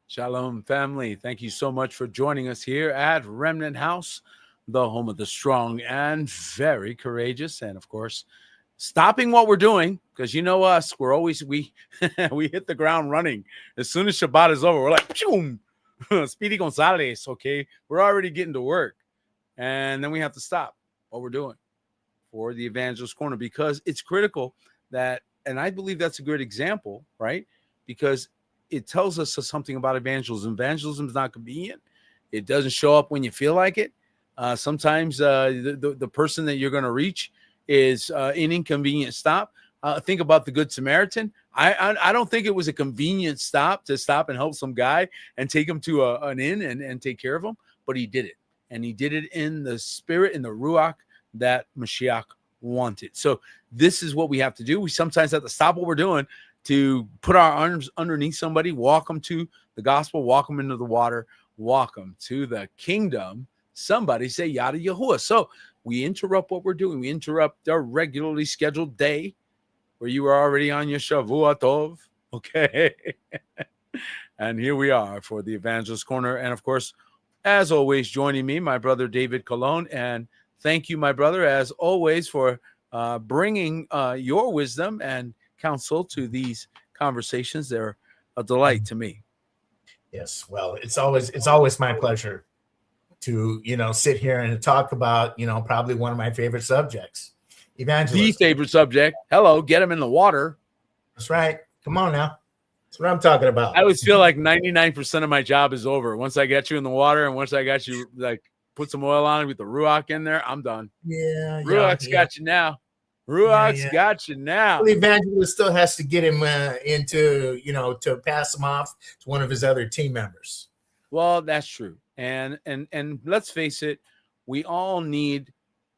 Shalom, family. Thank you so much for joining us here at Remnant House, the home of the strong and very courageous. And of course, stopping what we're doing, because you know us, we we hit the ground running. As soon as Shabbat is over, we're like, boom, Speedy Gonzalez, okay? We're already getting to work. And then we have to stop what we're doing for the Evangelist Corner because it's critical that, and I believe that's a good example, right? Because it tells us something about evangelism. Evangelism is not convenient. It doesn't show up when you feel like it. Sometimes the person that you're going to reach is an inconvenient stop. Think about the Good Samaritan. I don't think it was a convenient stop to stop and help some guy and take him to an inn and take care of him, but he did it. And he did it in the spirit, in the Ruach that Mashiach wanted. So this is what we have to do. We sometimes have to stop what we're doing to put our arms underneath somebody, walk them to the gospel, walk them into the water, walk them to the kingdom. Somebody say Yada Yahuwah. So we interrupt what we're doing. We interrupt our regularly scheduled day where you were already on your Shavua Tov. Okay. And here we are for the Evangelist Corner. And of course, as always, joining me, my brother David Colon. And thank you, my brother, as always, for bringing your wisdom and counsel to these conversations. They're a delight to me. Yes, well, it's always my pleasure to sit here and talk about probably one of my favorite subjects, evangelism. The favorite subject. Hello, get them in the water. That's right. Come on now. That's what I'm talking about. I always feel like 99% of my job is over once I get you in the water, and once I got you put some oil on it with the Ruach in there, I'm done. Yeah, Ruach's got you now. Ruach's got you now. The evangelist still has to get him into, to pass him off to one of his other team members. Well, that's true. And let's face it, we all need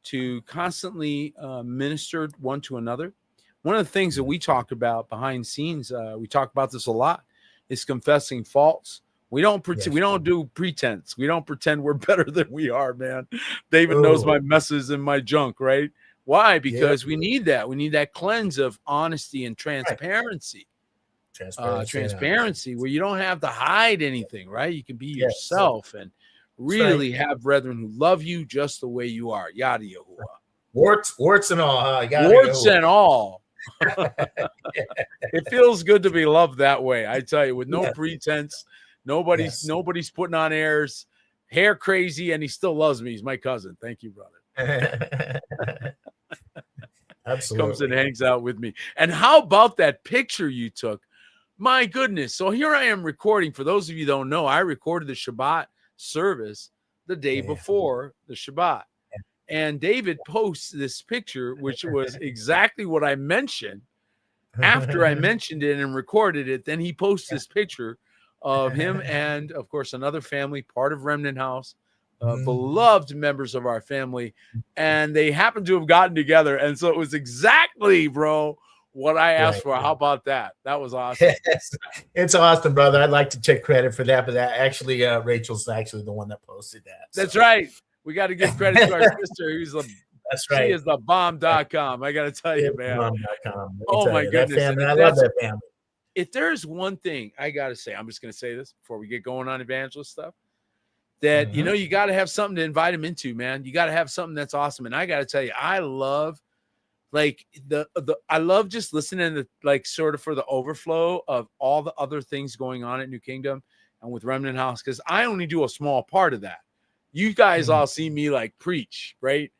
to constantly minister one to another. One of the things that we talk about behind scenes, we talk about this a lot, is confessing faults. We don't pretend. We don't do pretense. We don't pretend we're better than we are, man. David knows my messes and my junk, right? Why? Because we need that. We need that cleanse of honesty and transparency. Transparency, where you don't have to hide anything, right? You can be yourself and really have brethren who love you just the way you are. Yada Yahuwah. Warts and all. Warts and all. It feels good to be loved that way. I tell you, with no pretense. Nobody's putting on airs. Hair crazy, and he still loves me. He's my cousin. Thank you, brother. Absolutely. Comes and hangs out with me. And how about that picture you took? My goodness. So here I am recording. For those of you who don't know, I recorded the Shabbat service the day before the Shabbat. And David posts this picture, which was exactly what I mentioned. After I mentioned it and recorded it, then he posts this picture of him and, of course, another family, part of Remnant House, beloved members of our family, and they happened to have gotten together. And so it was exactly, bro, what I asked for. How about that? That was awesome. It's awesome, brother. I'd like to take credit for that, but actually, Rachel's actually the one that posted that. So. That's right. We got to give credit to our sister, who's that's right. She is the bomb.com. I got to tell you, man. Bomb.com. Oh, my goodness. I love that family. If there's one thing I got to say, I'm just going to say this before we get going on evangelist stuff, that, you got to have something to invite them into, man. You got to have something that's awesome. And I got to tell you, I love I love just listening to sort of for the overflow of all the other things going on at New Kingdom and with Remnant House, because I only do a small part of that. You guys all see me preach, right?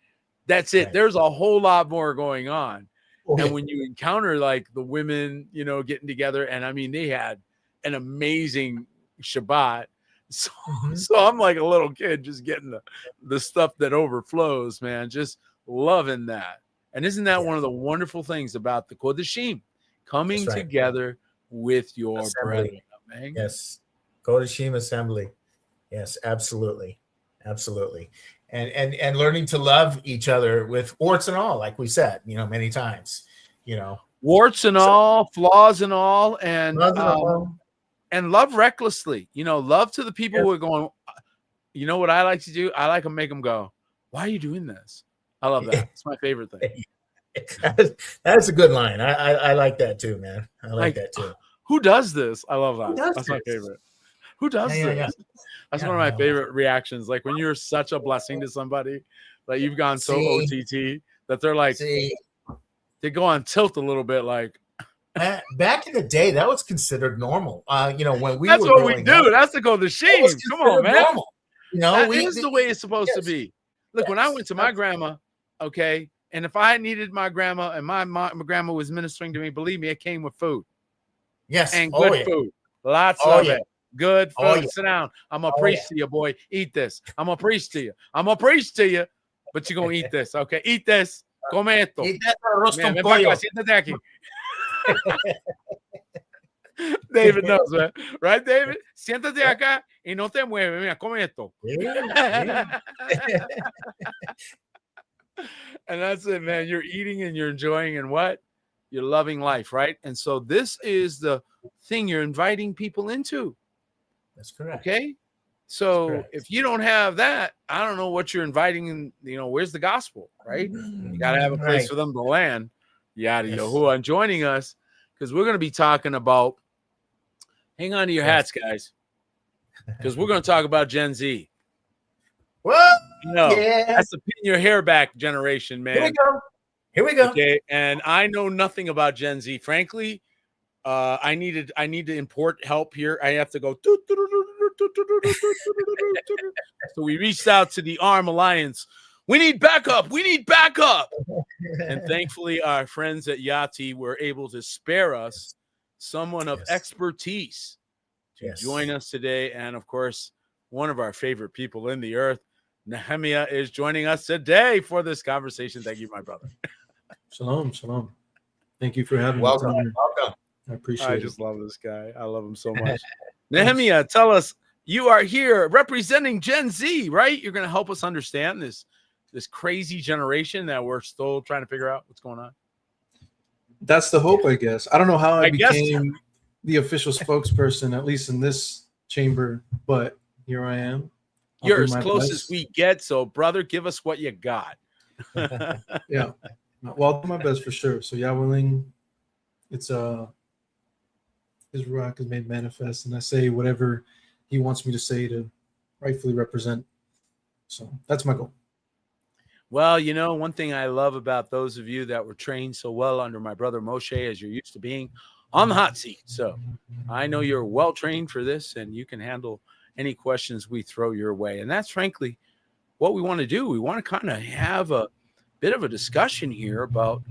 That's it. Right. There's a whole lot more going on. And when you encounter the women, getting together, and I mean, they had an amazing Shabbat. So, so I'm like a little kid just getting the stuff that overflows, man, just loving that. And isn't that one of the wonderful things about the Kodashim, coming together with your brethren? Man. Yes. Kodashim assembly. Yes, absolutely. Absolutely. And learning to love each other with warts and all, like we said, many times, warts and all, flaws and all, and love recklessly, love to the people who are going, what I like to do? I like to make them go, why are you doing this? I love that. It's my favorite thing. That's a good line. I like that too, man. I like that too. Who does this? I love that. That's my favorite. Who does Yeah, this? yeah. That's Yeah, one of my no. favorite reactions. Like when you're such a blessing to somebody, like you've gone so See, OTT that they're like, see, they go on tilt a little bit. Like, back in the day, that was considered normal. When we that's were what we growing up, do. That's to go to that was shame. Come on, considered man. normal. That We is the way it's supposed to yes, be. Look, when I went to my grandma, okay, and if I needed my grandma and my grandma was ministering to me, believe me, it came with food yes, and good food. Lots oh of yeah, it. Good oh food. yeah, Sit down. I'm a oh priest yeah. to you, boy. Eat this. I'm a priest to you. I'm a priest to you, but you're going to eat this, okay? Eat this. Come esto. Eat that arroz Man, con ven para acá, pollo. siéntate aquí. David knows, man. Right, David? Siéntate acá y no te mueves. Mira, come esto. Yeah. And that's it, man. You're eating and you're enjoying and what? You're loving life, right? And so this is the thing you're inviting people into. That's correct. Okay? So if you don't have that, I don't know what you're inviting in, where's the gospel, right? You got to have a place for them to land. Yada Yahuwah. And joining us, because we're going to be talking about, hang on to your hats, guys, because we're going to talk about Gen Z. Well, that's the pin your hair back generation, man. Here we go. Okay, and I know nothing about Gen Z. Frankly, I need to import help here. I have to go. So we reached out to the ARM Alliance. We need backup. We need backup. And thankfully, our friends at Yati were able to spare us someone of expertise to join us today. And of course, one of our favorite people in the earth, Nehemiah, is joining us today for this conversation. Thank you, my brother. Shalom, shalom. Thank you for having me. Welcome. I appreciate it. I just love this guy. I love him so much. Nehemiah, tell us, you are here representing Gen Z, right? You're going to help us understand this crazy generation that we're still trying to figure out what's going on. That's the hope, I guess. I don't know how I became the official spokesperson, at least in this chamber, but here I am. You're as close as we get, so brother, give us what you got. Yeah. Well, I'll do my best for sure. So, yeah, willing, it's his rock is made manifest, and I say whatever he wants me to say to rightfully represent. So that's my goal. Well, one thing I love about those of you that were trained so well under my brother Moshe, as you're used to being on the hot seat. So I know you're well trained for this, and you can handle any questions we throw your way. And that's frankly what we want to do. We want to kind of have a bit of a discussion here about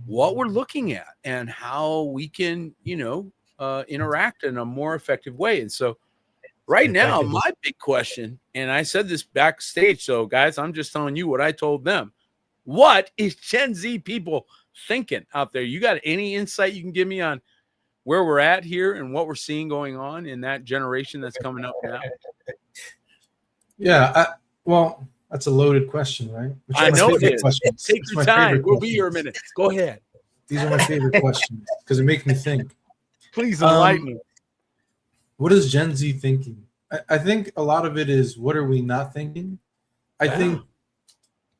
what we're looking at and how we can, interact in a more effective way. And so right now, my big question, and I said this backstage, so guys, I'm just telling you what I told them. What is Gen Z people thinking out there? You got any insight you can give me on where we're at here and what we're seeing going on in that generation that's coming up now? Yeah, well, that's a loaded question, right? I know it is. Take your time. We'll be here a minute. Go ahead. These are my favorite questions because it makes me think. Please enlighten me. What is Gen Z thinking? I think a lot of it is, what are we not thinking? I think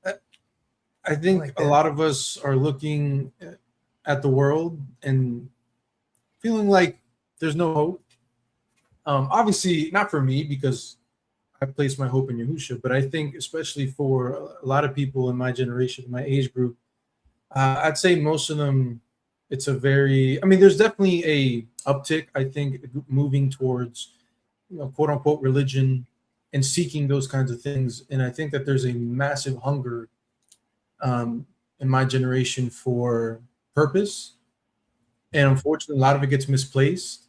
a lot of us are looking at the world and feeling like there's no hope. Obviously, not for me because I place my hope in Yahushua, but I think especially for a lot of people in my generation, my age group, I'd say most of them, it's there's definitely a uptick, I think, moving towards, quote unquote, religion and seeking those kinds of things. And I think that there's a massive hunger in my generation for purpose. And unfortunately, a lot of it gets misplaced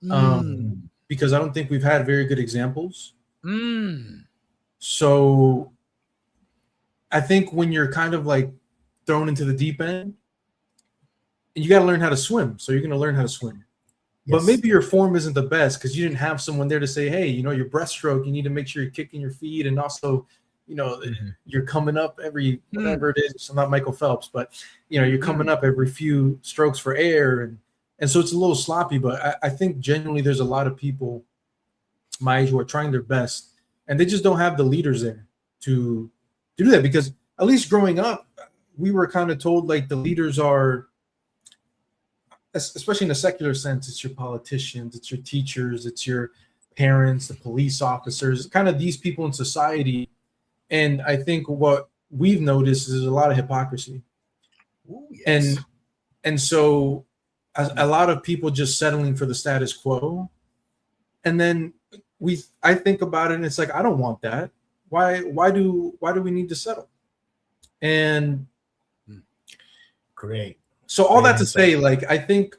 because I don't think we've had very good examples. So I think when you're kind of like thrown into the deep end, and you got to learn how to swim. So you're going to learn how to swim. But maybe your form isn't the best because you didn't have someone there to say, hey, your breaststroke, you need to make sure you're kicking your feet. And also, you're coming up every, whatever it is. I'm not Michael Phelps, but, you're coming up every few strokes for air. And so it's a little sloppy. But I think genuinely there's a lot of people my age who are trying their best. And they just don't have the leaders there to do that. Because at least growing up, we were kind of told like the leaders are, especially in a secular sense, it's your politicians, it's your teachers, it's your parents, the police officers, kind of these people in society. And I think what we've noticed is there's a lot of hypocrisy. Ooh, yes. And so a lot of people just settling for the status quo. And then I think about it and it's like, I don't want that. Why do we need to settle? And great. So all Great that to insight. say, like, I think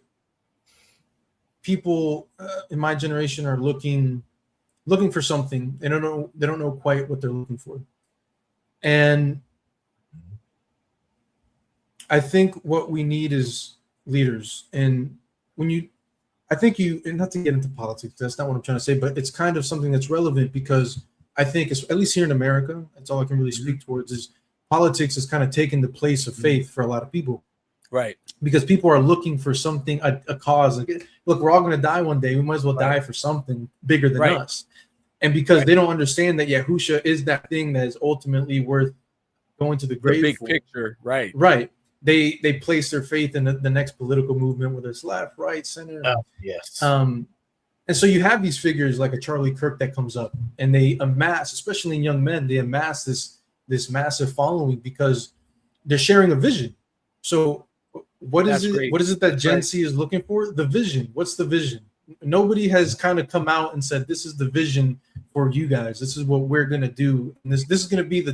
people in my generation are looking for something. They don't know quite what they're looking for. And I think what we need is leaders. And I think and not to get into politics, that's not what I'm trying to say, but it's kind of something that's relevant because I think it's, at least here in America, that's all I can really speak towards, is politics is kind of taking the place of faith for a lot of people. Right. Because people are looking for something, a cause. Like, look, we're all going to die one day. We might as well die for something bigger than us. And because they don't understand that Yahusha is that thing that is ultimately worth going to the grave big for. Picture, right. Right. They place their faith in the next political movement, whether it's left, right, center. Yes. And so you have these figures like a Charlie Kirk that comes up, and they amass, especially in young men, they amass this massive following because they're sharing a vision. So what is it that Gen Z is looking for? The vision. What's the vision? Nobody has kind of come out and said, this is the vision for you guys. This is what we're going to do. And this is going to be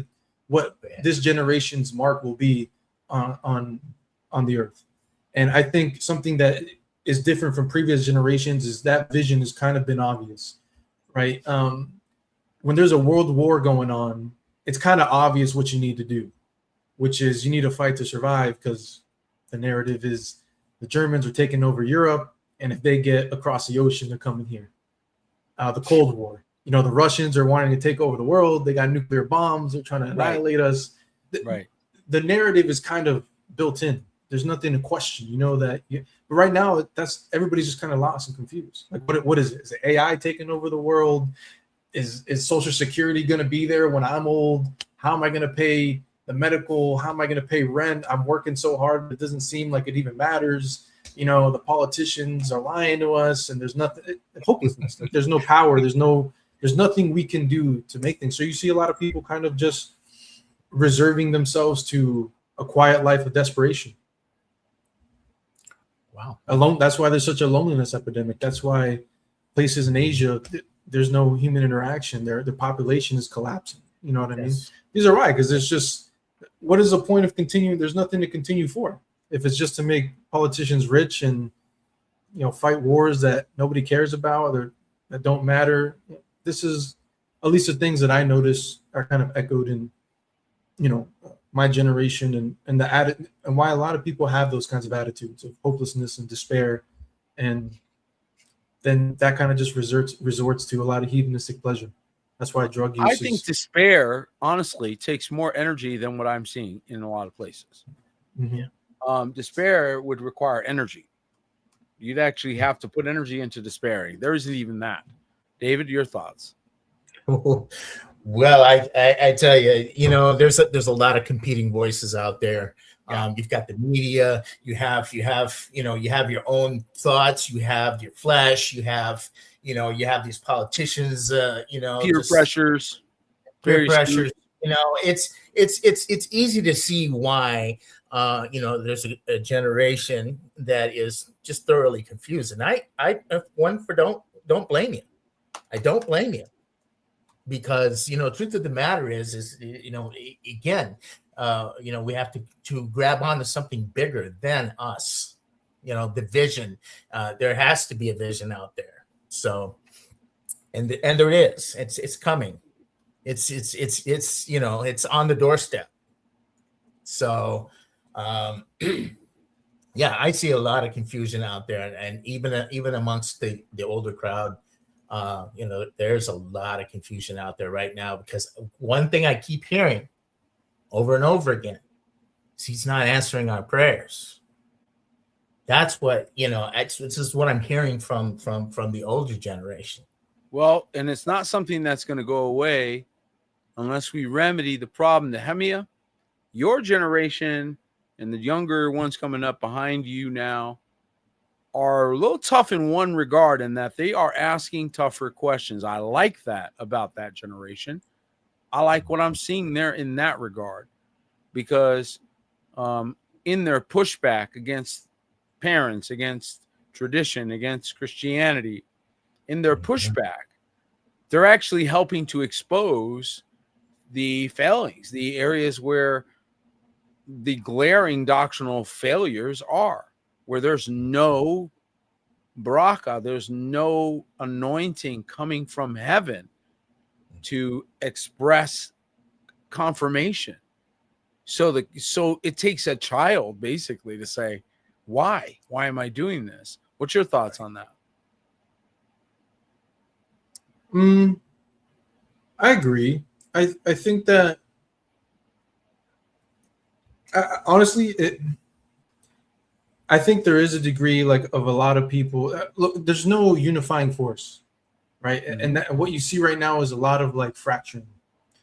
what this generation's mark will be on the earth. And I think something that is different from previous generations is that vision has kind of been obvious, right? When there's a world war going on, it's kind of obvious what you need to do, which is you need to fight to survive, because the narrative is the Germans are taking over Europe, and if they get across the ocean, they're coming here. The Cold War, the Russians are wanting to take over the world. They got nuclear bombs. They're trying to annihilate us. The narrative is kind of built in. There's nothing to question. But right now, everybody's just kind of lost and confused. Like, what is it? Is it AI taking over the world? Is Social Security going to be there when I'm old? How am I going to pay the medical? How am I going to pay rent? I'm working so hard, it doesn't seem like it even matters. The politicians are lying to us, and there's nothing. Hopelessness. Like, there's no power. There's nothing we can do to make things. So you see a lot of people kind of just reserving themselves to a quiet life of desperation. Wow. Alone. That's why there's such a loneliness epidemic. That's why places in Asia, there's no human interaction. The population is collapsing. You know what I mean? These are right, because there's just, what is the point of continuing? There's nothing to continue for. If it's just to make politicians rich and fight wars that nobody cares about or that don't matter. This is, at least the things that I notice are kind of echoed in my generation and why a lot of people have those kinds of attitudes of hopelessness and despair, and then that kind of just resorts to a lot of hedonistic pleasure. That's why drug use. I think despair, honestly, takes more energy than what I'm seeing in a lot of places. Mm-hmm. Despair would require energy. You'd actually have to put energy into despairing. There isn't even that. David, your thoughts? Well, I tell you, there's a lot of competing voices out there. You've got the media, you have your own thoughts, you have your flesh, you have these politicians, peer pressures. It's easy to see why there's a generation that is just thoroughly confused. And I don't blame you. I don't blame you. Because truth of the matter is again, we have to grab onto something bigger than us. The vision. There has to be a vision out there. So, and there is. It's coming. It's on the doorstep. So, yeah, I see a lot of confusion out there, and even amongst the older crowd. There's a lot of confusion out there right now, because one thing I keep hearing over and over again is he's not answering our prayers. That's what, this is what I'm hearing from the older generation. Well, and it's not something that's going to go away unless we remedy the problem. Nehemiah, your generation and the younger ones coming up behind you now are a little tough in one regard, in that they are asking tougher questions. I like that about that generation. I like what I'm seeing there in that regard, because in their pushback against parents, against tradition, against Christianity, in their pushback, they're actually helping to expose the failings, the areas where the glaring doctrinal failures are, where there's no baraka, there's no anointing coming from heaven to express confirmation. So it takes a child basically to say, why am I doing this? What's your thoughts on that? I agree. I think that honestly, I think there is a degree like of a lot of people. Look, there's no unifying force, right? And what you see right now is a lot of like fracturing.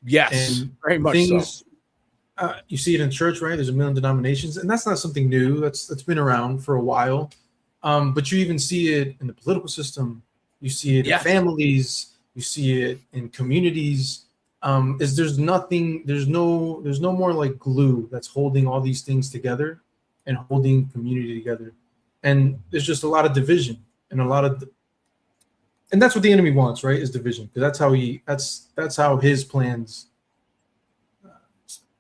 Yes, and very much things, so. You see it in church, right? There's a million denominations, and that's not something new. That's been around for a while. But you even see it in the political system. You see it in families. You see it in communities. There's no more like glue that's holding all these things together and holding community together. And there's just a lot of division and and that's what the enemy wants, right? Is division, because that's how his plans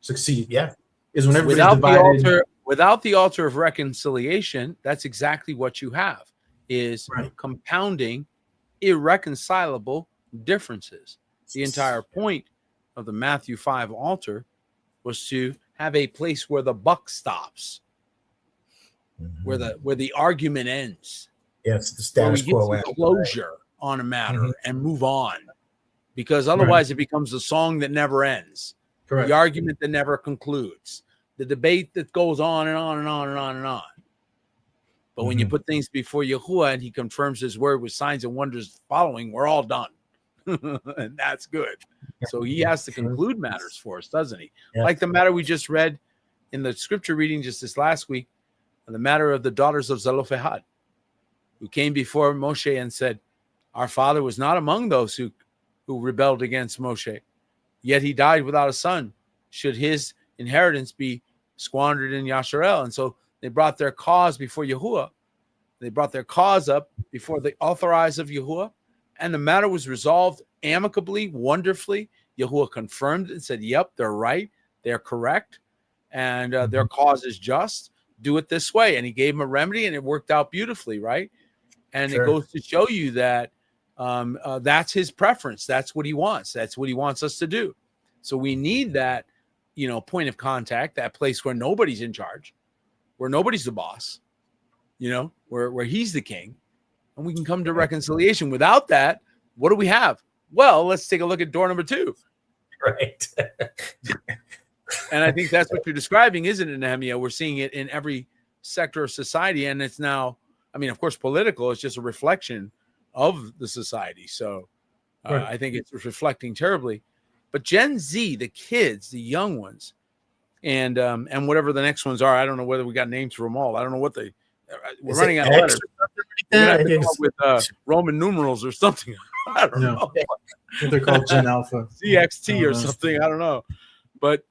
succeed. Yeah, is when everybody's divided. Without the altar of reconciliation, that's exactly what you have, is compounding irreconcilable differences. The entire point of the Matthew 5 altar was to have a place where the buck stops, where the argument ends. Yes, the status quo. Where we get some closure on a matter and move on, because otherwise it becomes a song that never ends. Correct. The argument that never concludes, the debate that goes on and on and on and on and on. But when you put things before Yahuwah and he confirms his word with signs and wonders following, we're all done. And that's good. So he has to conclude matters for us, doesn't he? Yeah. Like the matter we just read in the scripture reading just this last week, the matter of the daughters of Zelophehad, who came before Moshe and said, our father was not among those who rebelled against Moshe, yet he died without a son. Should his inheritance be squandered in Yasharel? And so they brought their cause before Yahuwah. They brought their cause up before the authorized of Yahuwah, and the matter was resolved amicably, wonderfully. Yahuwah confirmed and said, yep, they're right. They're correct. And their cause is just. Do it this way. And he gave them a remedy, and it worked out beautifully, right? And it goes to show you that that's his preference. That's what he wants. That's what he wants us to do. So we need that, point of contact, that place where nobody's in charge, where nobody's the boss, where he's the king, and we can come to reconciliation. Without that, what do we have? Well, let's take a look at door number 2. Right. And I think that's what you're describing, isn't it, Nehemiah? We're seeing it in every sector of society, and it's now, of course, political is just a reflection of the society. So I think it's reflecting terribly. But Gen Z, the kids, the young ones, and whatever the next ones are, I don't know whether we got names for them all. I don't know what we're running out of letters. We're going to come up with Roman numerals or something. I don't know. They're called Gen Alpha. CXT or something. I don't know. But,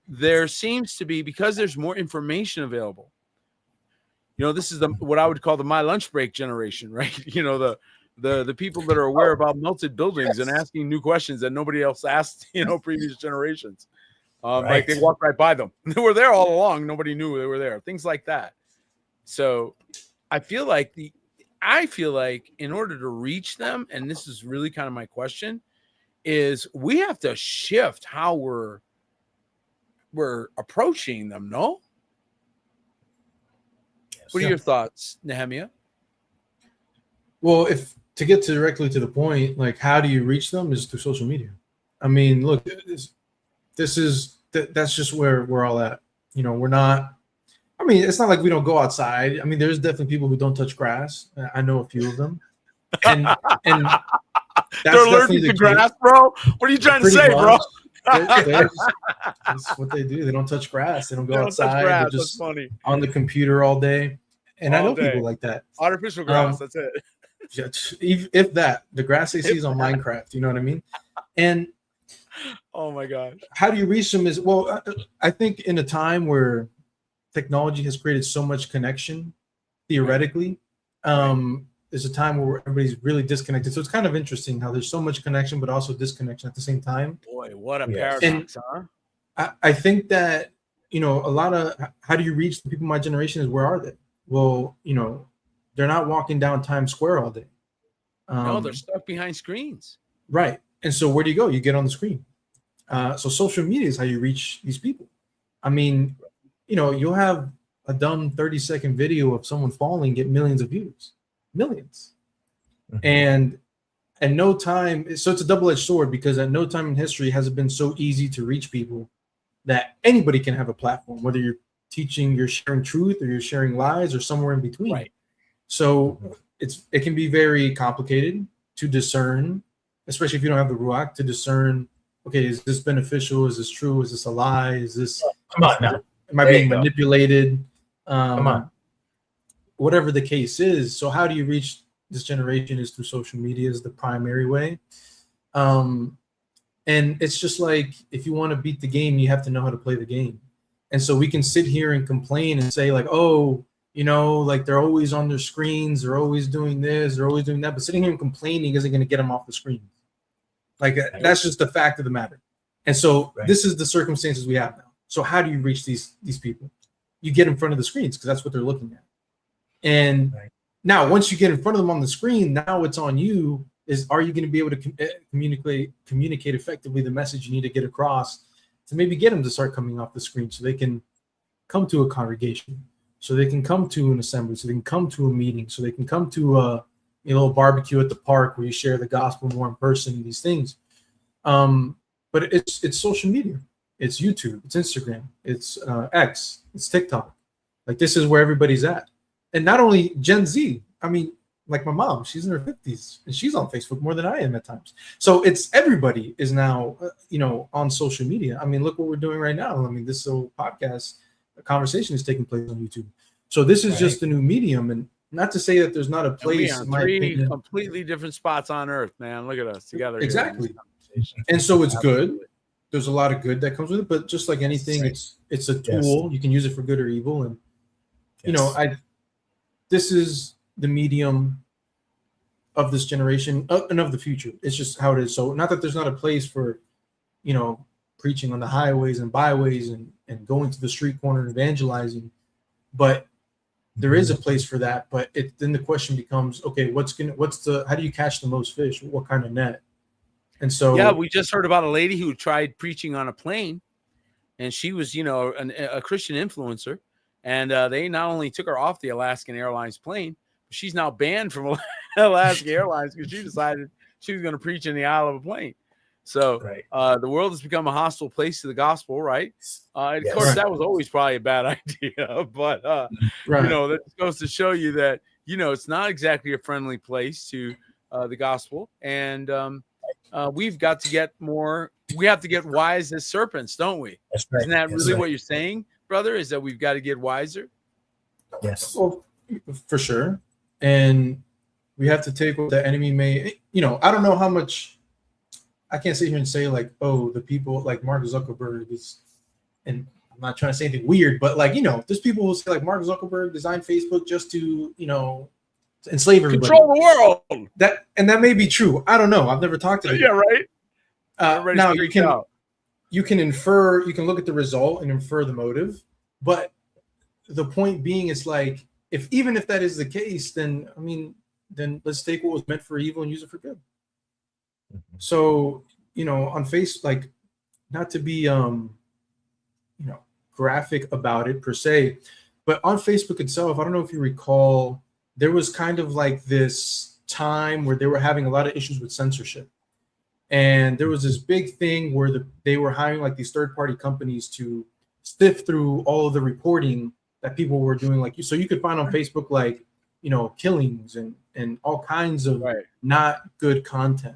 there seems to be, because there's more information available. This is what I would call the my lunch break generation, right? The people that are aware about melted buildings and asking new questions that nobody else asked, previous generations. Like they walked right by them. They were there all along. Nobody knew they were there. Things like that. So I feel like in order to reach them, and this is really kind of my question, is we have to shift how we're approaching them, no? What are your thoughts, Nehemiah? Well, to get directly to the point, like how do you reach them is through social media. Look, that's just where we're all at. We're not. It's not like we don't go outside. There's definitely people who don't touch grass. I know a few of them, and they're allergic to grass, bro. What are you trying to say, bro? That's what they do. They don't touch grass. They don't go outside. They're just on the computer all day. And I All know day. people like that. Artificial grass, that's it. If that, the grass they see is on Minecraft, you know what I mean? And Oh my gosh. how do you reach them is, well, I think in a time where technology has created so much connection, theoretically, there's a time where everybody's really disconnected. So it's kind of interesting how there's so much connection, but also disconnection at the same time. Boy, what a Yes. paradox, huh? I think that, a lot of, how do you reach the people of my generation is, where are they? Well, they're not walking down Times Square all day. No, they're stuck behind screens. Right. And so where do you go? You get on the screen. So social media is how you reach these people. I mean, you'll have a dumb 30-second video of someone falling, get millions of views, millions. And at no time, so it's a double-edged sword, because at no time in history has it been so easy to reach people that anybody can have a platform, whether you're teaching, you're sharing truth, or you're sharing lies, or somewhere in between. Right. So it can be very complicated to discern, especially if you don't have the Ruach, to discern, okay, is this beneficial? Is this true? Is this a lie? Is this, Come on now. am I being manipulated? Come on. Whatever the case is. So how do you reach this generation is through social media is the primary way. And it's just like, if you want to beat the game, you have to know how to play the game. And so we can sit here and complain and say like, oh, like they're always on their screens, they're always doing this, they're always doing that. But sitting here and complaining isn't going to get them off the screen. Like that's just the fact of the matter. And so this is the circumstances we have now. So how do you reach these people? You get in front of the screens, because that's what they're looking at. And now once you get in front of them on the screen, now it's on you. Are you going to be able to communicate effectively the message you need to get across to maybe get them to start coming off the screen, so they can come to a congregation, so they can come to an assembly, so they can come to a meeting, so they can come to a little barbecue at the park where you share the gospel more in person, these things. But it's social media, it's YouTube, it's Instagram, it's X, it's TikTok. Like this is where everybody's at. And not only Gen Z, I mean, like my mom, she's in her 50s and she's on Facebook more than I am at times. So it's everybody is now, on social media. I mean, look what we're doing right now. I mean, this whole podcast, a conversation is taking place on YouTube. So this is just a new medium. And not to say that there's not a place, in my opinion, completely different spots on earth, man. Look at us together. Exactly. And so it's good. There's a lot of good that comes with it, but just like anything, it's a tool. You can use it for good or evil. And this is the medium of this generation and of the future. It's just how it is. So not that there's not a place for, preaching on the highways and byways and going to the street corner and evangelizing, but there is a place for that. But then the question becomes, okay, how do you catch the most fish? What kind of net? And so, we just heard about a lady who tried preaching on a plane, and she was, a Christian influencer. And they not only took her off the Alaskan Airlines plane, but she's now banned from Alaska Airlines because she decided she was going to preach in the aisle of a plane. So the world has become a hostile place to the gospel, right? Of course, that was always probably a bad idea. But, that goes to show you that, it's not exactly a friendly place to the gospel. And we've got to get more. We have to get wise as serpents, don't we? That's right. Isn't that really what you're saying, brother? Is that we've got to get wiser? Yes. Well, for sure. And we have to take what the enemy may, I don't know how much, I can't sit here and say like, oh, the people like Mark Zuckerberg is, and I'm not trying to say anything weird, but like, there's people who say like Mark Zuckerberg designed Facebook just to, enslave everybody. Control the world. That may be true. I don't know. I've never talked to them. Yeah, right. Now you can infer, you can look at the result and infer the motive, but the point being is like, even if that is the case, then let's take what was meant for evil and use it for good. So, on Facebook, like, not to be graphic about it per se, but on Facebook itself, I don't know if you recall, there was kind of like this time where they were having a lot of issues with censorship. And there was this big thing where they were hiring like these third-party companies to sift through all of the reporting that people were doing. Like, so you could find on Facebook, like, killings and all kinds of not good content.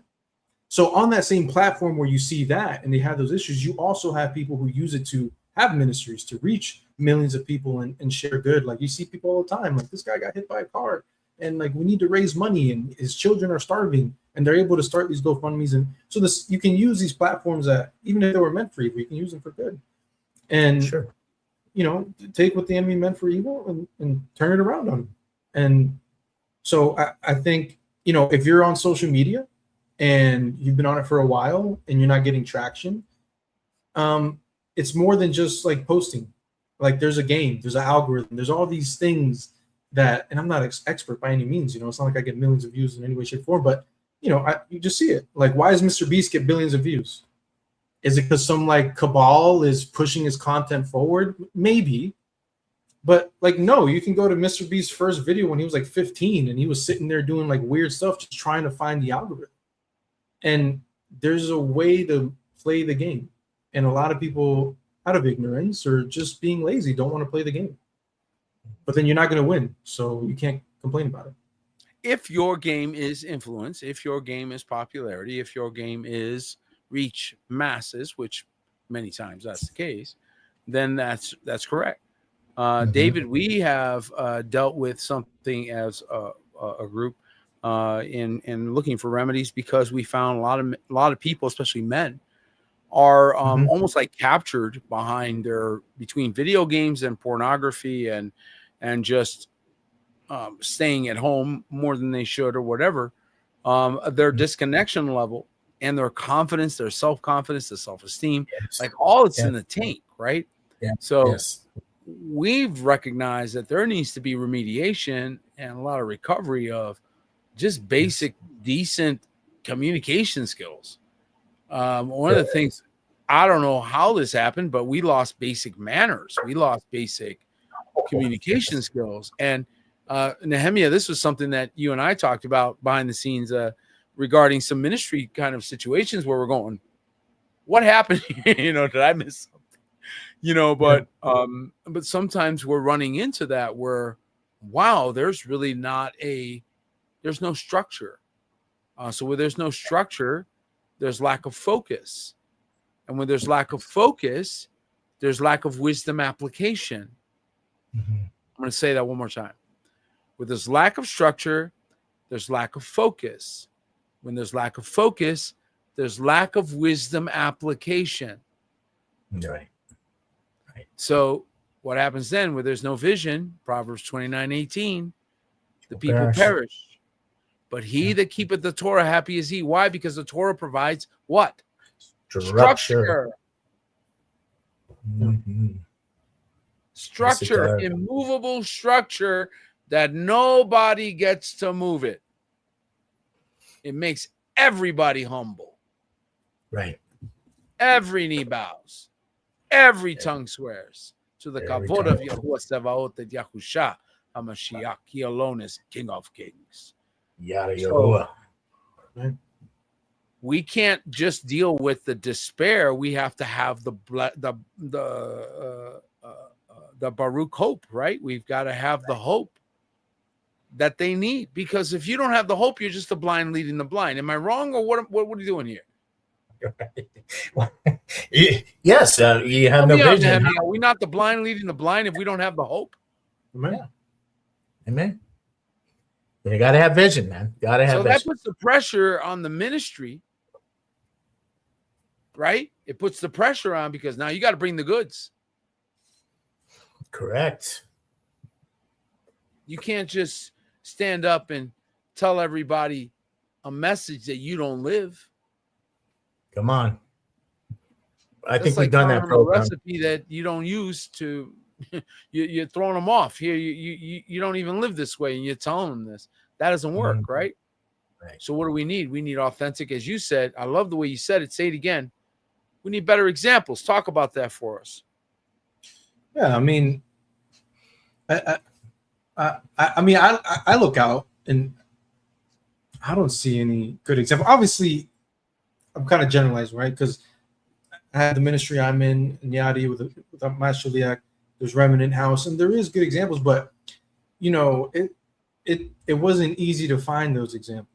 So on that same platform where you see that and they have those issues, you also have people who use it to have ministries to reach millions of people and share good. Like you see people all the time, like this guy got hit by a car and like we need to raise money and his children are starving, and they're able to start these GoFundMes. And so this, you can use these platforms that even if they were meant for evil, you can use them for good. And Sure. Take what the enemy meant for evil and turn it around on them. And so I think, if you're on social media and you've been on it for a while and you're not getting traction, it's more than just like posting. Like there's a game, there's an algorithm, there's all these things that, and I'm not expert by any means, it's not like I get millions of views in any way, shape, or form, but you just see it. Like, why does Mr. Beast get billions of views? Is it because some like cabal is pushing his content forward? Maybe. But like, no, you can go to Mr. Beast's first video when he was like 15 and he was sitting there doing like weird stuff, just trying to find the algorithm. And there's a way to play the game. And a lot of people, out of ignorance or just being lazy, don't want to play the game. But then you're not going to win. So you can't complain about it. If your game is influence, if your game is popularity, if your game is reach masses, which many times that's the case, then that's correct. David, we have dealt with something as a group in looking for remedies, because we found a lot of people, especially men, are almost like captured between video games and pornography and just staying at home more than they should or whatever. Their disconnection level and their confidence, their self-confidence, their self-esteem, like all it's in the tank, right? Yeah. So we've recognized that there needs to be remediation and a lot of recovery of just basic, decent communication skills. One of the things, I don't know how this happened, but we lost basic manners. We lost basic communication skills. And Nehemiah, this was something that you and I talked about behind the scenes regarding some ministry kind of situations where we're going, what happened? Did I miss something? But sometimes we're running into that where, wow, there's really there's no structure. So where there's no structure, there's lack of focus. And when there's lack of focus, there's lack of wisdom application. I'm going to say that one more time. With this lack of structure, there's lack of focus. When there's lack of focus, there's lack of wisdom application. Right. So what happens then where there's no vision? Proverbs 29:18, the people perish. But he that keepeth the Torah, happy is he. Why? Because the Torah provides what? Structure. Structure, immovable structure that nobody gets to move it. It makes everybody humble. Right. Every knee bows. Every tongue swears to the kavod of Yahuwah Sevaot and Yahusha HaMashiach. He alone is King of Kings. Yahuwah. We can't just deal with the despair. We have to have the Baruch hope, right? We've got to have the hope that they need, because if you don't have the hope, you're just the blind leading the blind. Am I wrong, or what are you doing here? Yes, you have no vision. Are we not the blind leading the blind if we don't have the hope? Amen. You got to have vision, man. Got to have vision. That puts the pressure on the ministry, right? It puts the pressure on, because now you got to bring the goods. Correct. You can't just stand up and tell everybody a message that you don't live. Come on. I think we've done that program. A recipe that you don't use to, you're throwing them off. Here, you don't even live this way, and you're telling them this. That doesn't work, right? So what do we need? We need authentic, as you said. I love the way you said it. Say it again. We need better examples. Talk about that for us. Yeah, I mean, I look out and I don't see any good example. Obviously, I'm kind of generalizing, right? Because I had the ministry I'm in Yadi with my Shaliach. There's Remnant House, and there is good examples, but it wasn't easy to find those examples.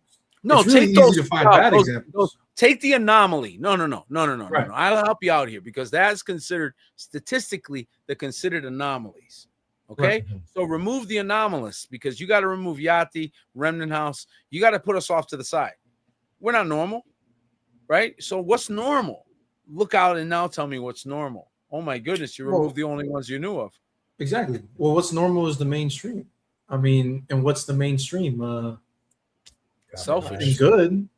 No, it's really take easy those to find bad examples. take the anomaly. No. Right. I'll help you out here because that's considered statistically they're considered anomalies. Okay, Right. so remove the anomalous because you got to remove Yati, Remnant House. You got to put us off to the side. We're not normal, right? So what's normal? Look out and now tell me what's normal. Oh my goodness, you removed the only ones you knew of. Exactly. Well, what's normal is the mainstream. I mean, and what's the mainstream? Selfish. Nothing good.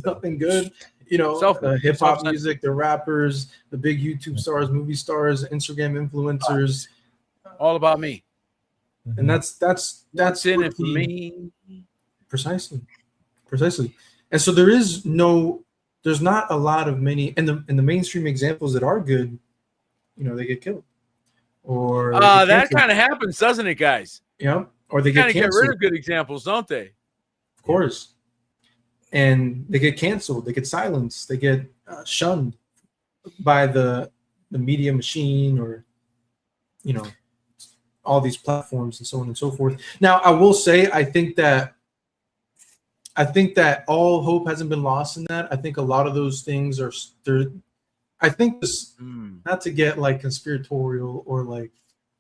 Nothing good. You know, Selfish. hip hop Self-centered. music, the rappers, the big YouTube stars, movie stars, Instagram influencers, All about me. and that's What's in what it for me? precisely. And so there's not a lot of many, and the mainstream examples that are good, you know, they get killed, or they get That canceled, kind of happens, doesn't it, guys? you know, or they Kind get of get rid canceled, of good examples, don't they? of course, and they get canceled, they get silenced, they get shunned by the media machine, or you know, all these platforms and so on and so forth. Now, I will say, I think that all hope hasn't been lost in that. I think a lot of those things are there. I think this, not to get like conspiratorial or like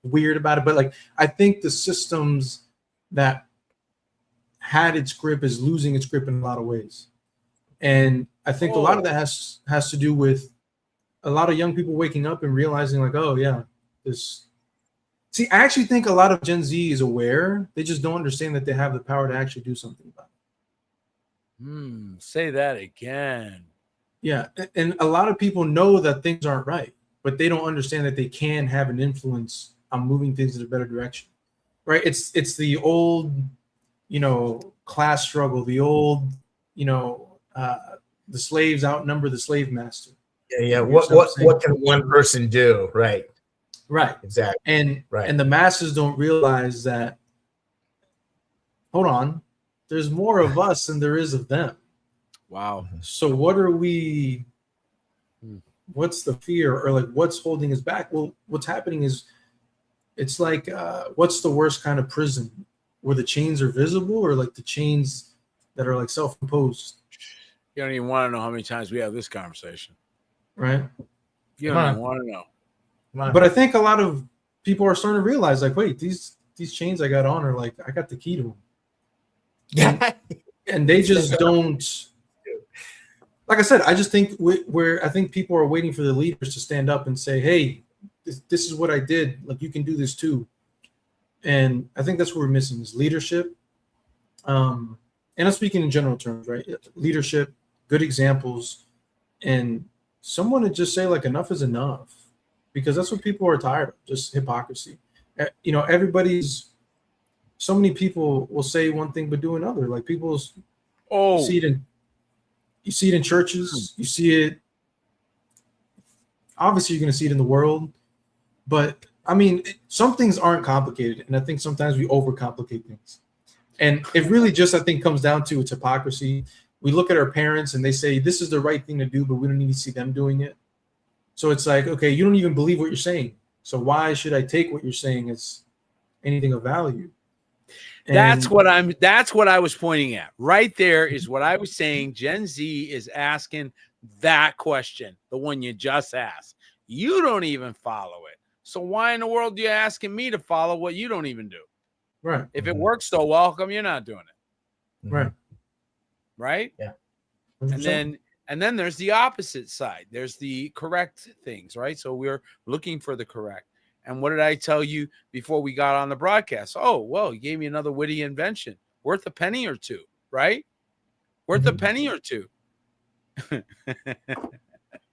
weird about it, but like I think the systems that had its grip is losing its grip in a lot of ways, and I think a lot of that has to do with a lot of young people waking up and realizing like, oh yeah, this. See, I actually think a lot of Gen Z is aware. They just don't understand that they have the power to actually do something about it. Say that again. Yeah, and a lot of people know that things aren't right, but they don't understand that they can have an influence on moving things in a better direction, right? It's the old, you know, class struggle, the old, you know, the slaves outnumber the slave master. Yeah. What can one person do? Right. Exactly. And the masses don't realize that. Hold on, there's more of us than there is of them. Wow. So what are we? What's the fear, or like what's holding us back? Well, what's happening is, it's like what's the worst kind of prison, where the chains are visible, or like the chains that are like self-imposed? You don't even want to know how many times we have this conversation, right? You don't even want to know. But I think a lot of people are starting to realize, like, wait, these chains I got on are like, I got the key to them. Yeah. And they just don't. Like I said, I just think I think people are waiting for the leaders to stand up and say, hey, this is what I did. Like, you can do this too. And I think that's what we're missing is leadership. And I'm speaking in general terms, right? Leadership, good examples, and someone to just say, like, enough is enough. Because that's what people are tired of, just hypocrisy. You know, so many people will say one thing but do another. Like, you see it in churches, you see it. Obviously, you're going to see it in the world, but I mean, some things aren't complicated, and I think sometimes we overcomplicate things. And it really just, I think, comes down to its hypocrisy. We look at our parents and they say this is the right thing to do, but we don't even see them doing it. So it's like, okay, you don't even believe what you're saying. So why should I take what you're saying as anything of value? And that's what I was pointing at. Right there is what I was saying. Gen Z is asking that question, the one you just asked. You don't even follow it. So why in the world are you asking me to follow what you don't even do? Right. If it works so well, how come you're not doing it? Right. Right? Yeah. 100%. And then there's the opposite side. There's the correct things, right? So we're looking for the correct. And what did I tell you before we got on the broadcast? Oh, well, you gave me another witty invention worth a penny or two, right? Worth a penny or two.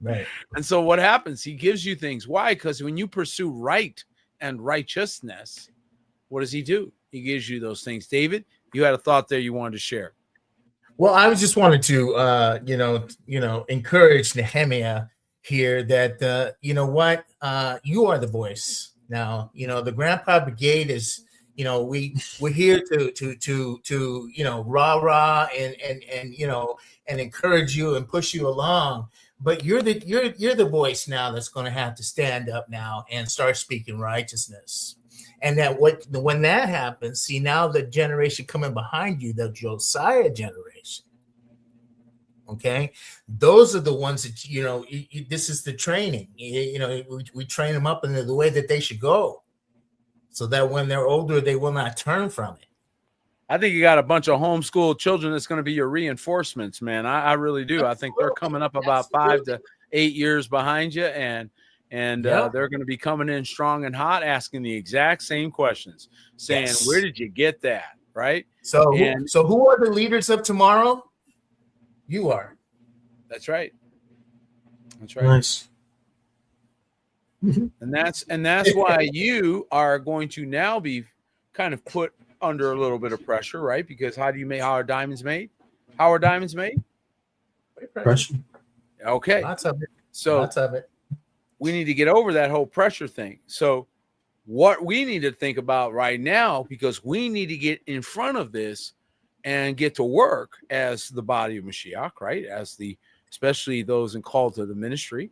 Right. And so what happens? He gives you things. Why? Because when you pursue right and righteousness, what does he do? He gives you those things. David, you had a thought there you wanted to share. Well, I just wanted to, encourage Nehemiah here that, you know what, you are the voice now. You know, the Grandpa Brigade is, you know, we're here to rah and encourage you and push you along. But you're the voice now that's going to have to stand up now and start speaking righteousness. And when that happens, see, now the generation coming behind you, the Josiah generation, Okay, those are the ones that this is the training. We train them up in the way that they should go, so that when they're older, they will not turn from it. I think you got a bunch of homeschooled children that's going to be your reinforcements, man. I really do. I think they're coming up about 5 to 8 years behind you, and they're going to be coming in strong and hot, asking the exact same questions, saying, "Where did you get that?" Right? So who are the leaders of tomorrow? You are. That's right. That's right. Nice. And that's why you are going to now be kind of put under a little bit of pressure, right? Because how are diamonds made? How are diamonds made? Pressure. Okay. Lots of it. So Lots of it. We need to get over that whole pressure thing. So what we need to think about right now, because we need to get in front of this and get to work as the body of Mashiach, right? Especially those called to the ministry,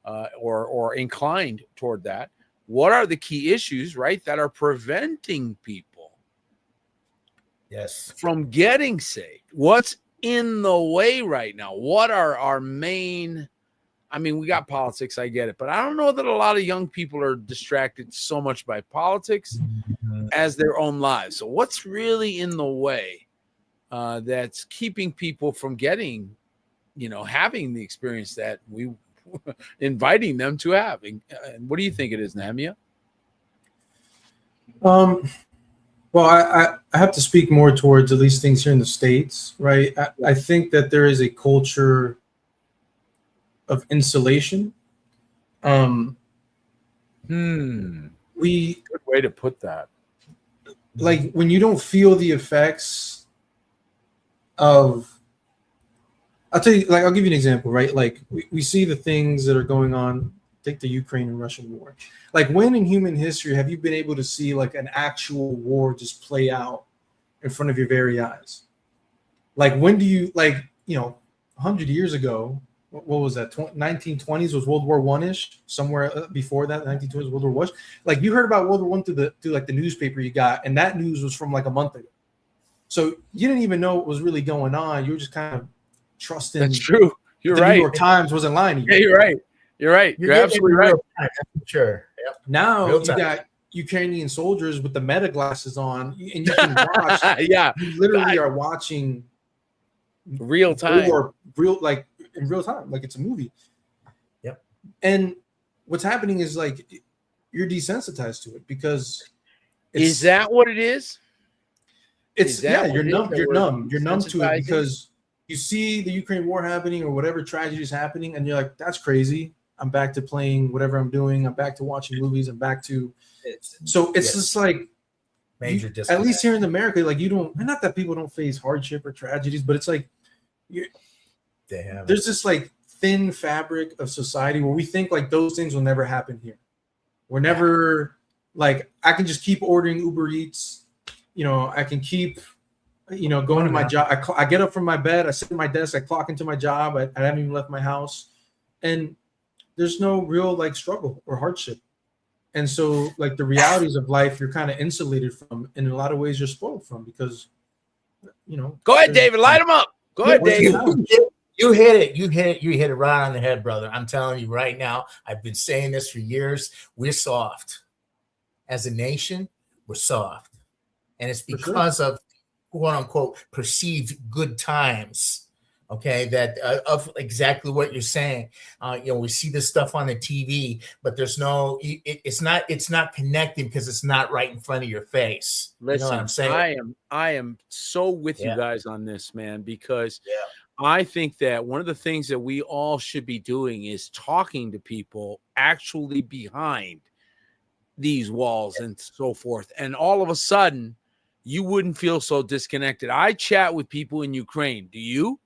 or inclined toward that. What are the key issues, right, that are preventing people from getting saved? What's in the way right now? What are our main? I mean, we got politics, I get it, but I don't know that a lot of young people are distracted so much by politics as their own lives. So what's really in the way that's keeping people from getting, having the experience that we inviting them to have? And what do you think it is, Nehemiah? Well, I have to speak more towards at least things here in the States, right? I think that there is a culture of insulation. Good way to put that. Like when you don't feel the effects of, I'll give you an example, right? Like we see the things that are going on. Take the Ukraine and Russian war. Like when in human history have you been able to see like an actual war just play out in front of your very eyes? Like when do you 100 years ago, what was that? 1920s was World War One-ish. Somewhere before that, 1920s World War One. Like you heard about World War One through like the newspaper you got, and that news was from like a month ago. So you didn't even know what was really going on. You were just kind of trusting. That's true. You're right. The New York Times wasn't lying to you. Yeah, you're right. You're right. You're absolutely right. Sure. Yep. Now you got Ukrainian soldiers with the meta glasses on, and you can watch. Yeah, you literally are watching real time, in real time, like it's a movie. Yep. And what's happening is like you're desensitized to it because is that what it is? You're numb. You're numb to it because you see the Ukraine war happening or whatever tragedy is happening, and you're like, that's crazy. I'm back to playing whatever I'm doing. I'm back to watching movies. I'm back to. So it's just like major disconnect. At least here in America, like you don't. Not that people don't face hardship or tragedies, but it's like there's this like thin fabric of society where we think like those things will never happen here. We're never like I can just keep ordering Uber Eats. I can keep. Going to my job. I get up from my bed. I sit at my desk. I clock into my job. I haven't even left my house, and there's no real like struggle or hardship. And so like the realities of life, you're kind of insulated from, and in a lot of ways, you're spoiled from because, Go ahead, David. Light them up. Go ahead, David. You hit it. You hit it right on the head, brother. I'm telling you right now. I've been saying this for years. We're soft as a nation. We're soft, and it's because of quote unquote perceived good times. Okay, that of exactly what you're saying. We see this stuff on the TV, but there's no. It's not connecting because it's not right in front of your face. Listen, you know what I'm saying? I am so with you guys on this, man, because I think that one of the things that we all should be doing is talking to people actually behind these walls and so forth, and all of a sudden, you wouldn't feel so disconnected. I chat with people in Ukraine. Do you?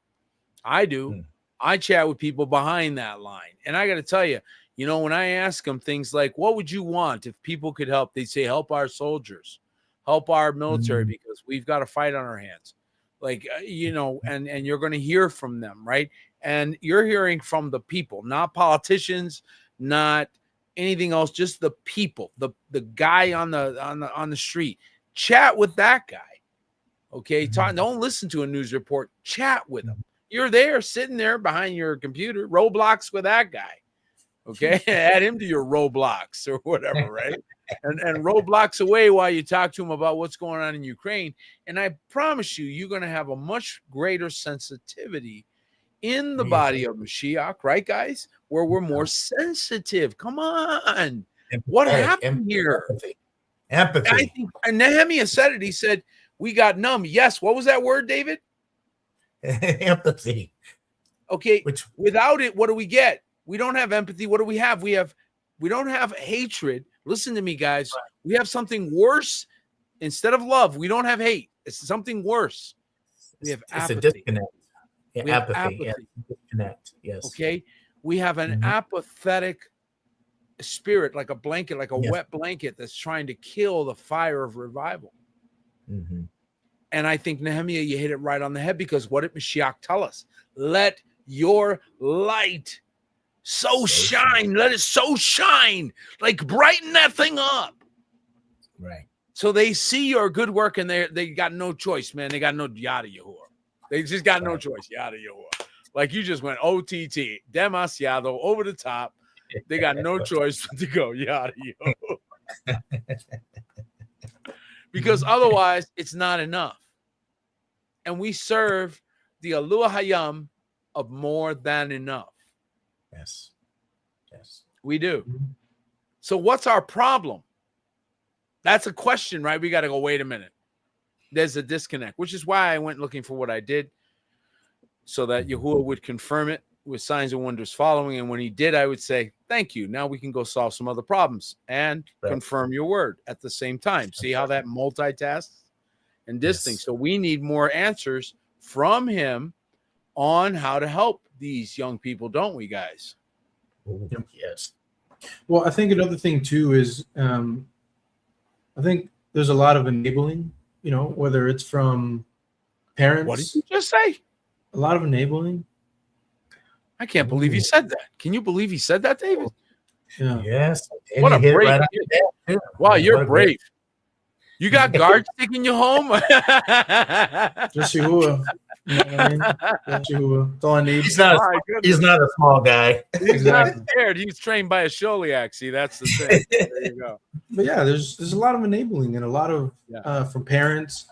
I do. I chat with people behind that line. And I got to tell you, when I ask them things like, what would you want if people could help? They say, help our soldiers, help our military, because we've got a fight on our hands. Like, and you're going to hear from them, right? And you're hearing from the people, not politicians, not anything else, just the people, the guy on the street. Chat with that guy. Okay. Don't listen to a news report. Chat with him. You're there sitting there behind your computer, Roblox with that guy. Okay, add him to your Roblox or whatever, right? And Roblox away while you talk to him about what's going on in Ukraine. And I promise you, you're going to have a much greater sensitivity in the body of Mashiach, right, guys? Where we're more sensitive. Come on. What happened here? Empathy. I think Nehemiah said it. He said, we got numb. Yes. What was that word, David? Empathy. Okay. Without it, what do we get? We don't have empathy. What do we have? We don't have hatred. Listen to me, guys. We have something worse. Instead of love, we don't have hate. It's something worse. We have apathy. It's a disconnect. Yeah, we have apathy. Yeah, disconnect. Yes. Okay. We have an apathetic spirit, like a blanket, like a wet blanket that's trying to kill the fire of revival. And I think, Nehemiah, you hit it right on the head, because what did Mashiach tell us? Let your light so shine. Let it so shine. Like brighten that thing up. Right. So they see your good work, and they got no choice, man. They got no yada Yahuwah. They just got no choice. Yada Yahuwah. Like you just went OTT. Demas Yado over the top. They got no choice but to go yada Yahuwah. Because otherwise it's not enough. And we serve the Alua Hayam of more than enough. Yes. Yes. We do. So what's our problem? That's a question, right? We got to go, wait a minute. There's a disconnect, which is why I went looking for what I did, so that Yahuwah would confirm it with signs and wonders following. And when he did, I would say, thank you. Now we can go solve some other problems and confirm your word at the same time. See how that multitasks and this thing. So we need more answers from him on how to help these young people, don't we, guys? Yes. Well, I think another thing too is I think there's a lot of enabling, whether it's from parents. What did you just say? A lot of enabling. I can't believe he said that. Can you believe he said that, David? Yeah. Yes. What a brave. Right. Wow, you're brave. You got guards taking you home? Just Yahuwah. You know what I mean? Just Yahuwah. That's all I need. He's not a small guy. He's not scared. He's trained by a Sholiak. See, that's the thing. There you go. But yeah, there's a lot of enabling, and a lot of from parents.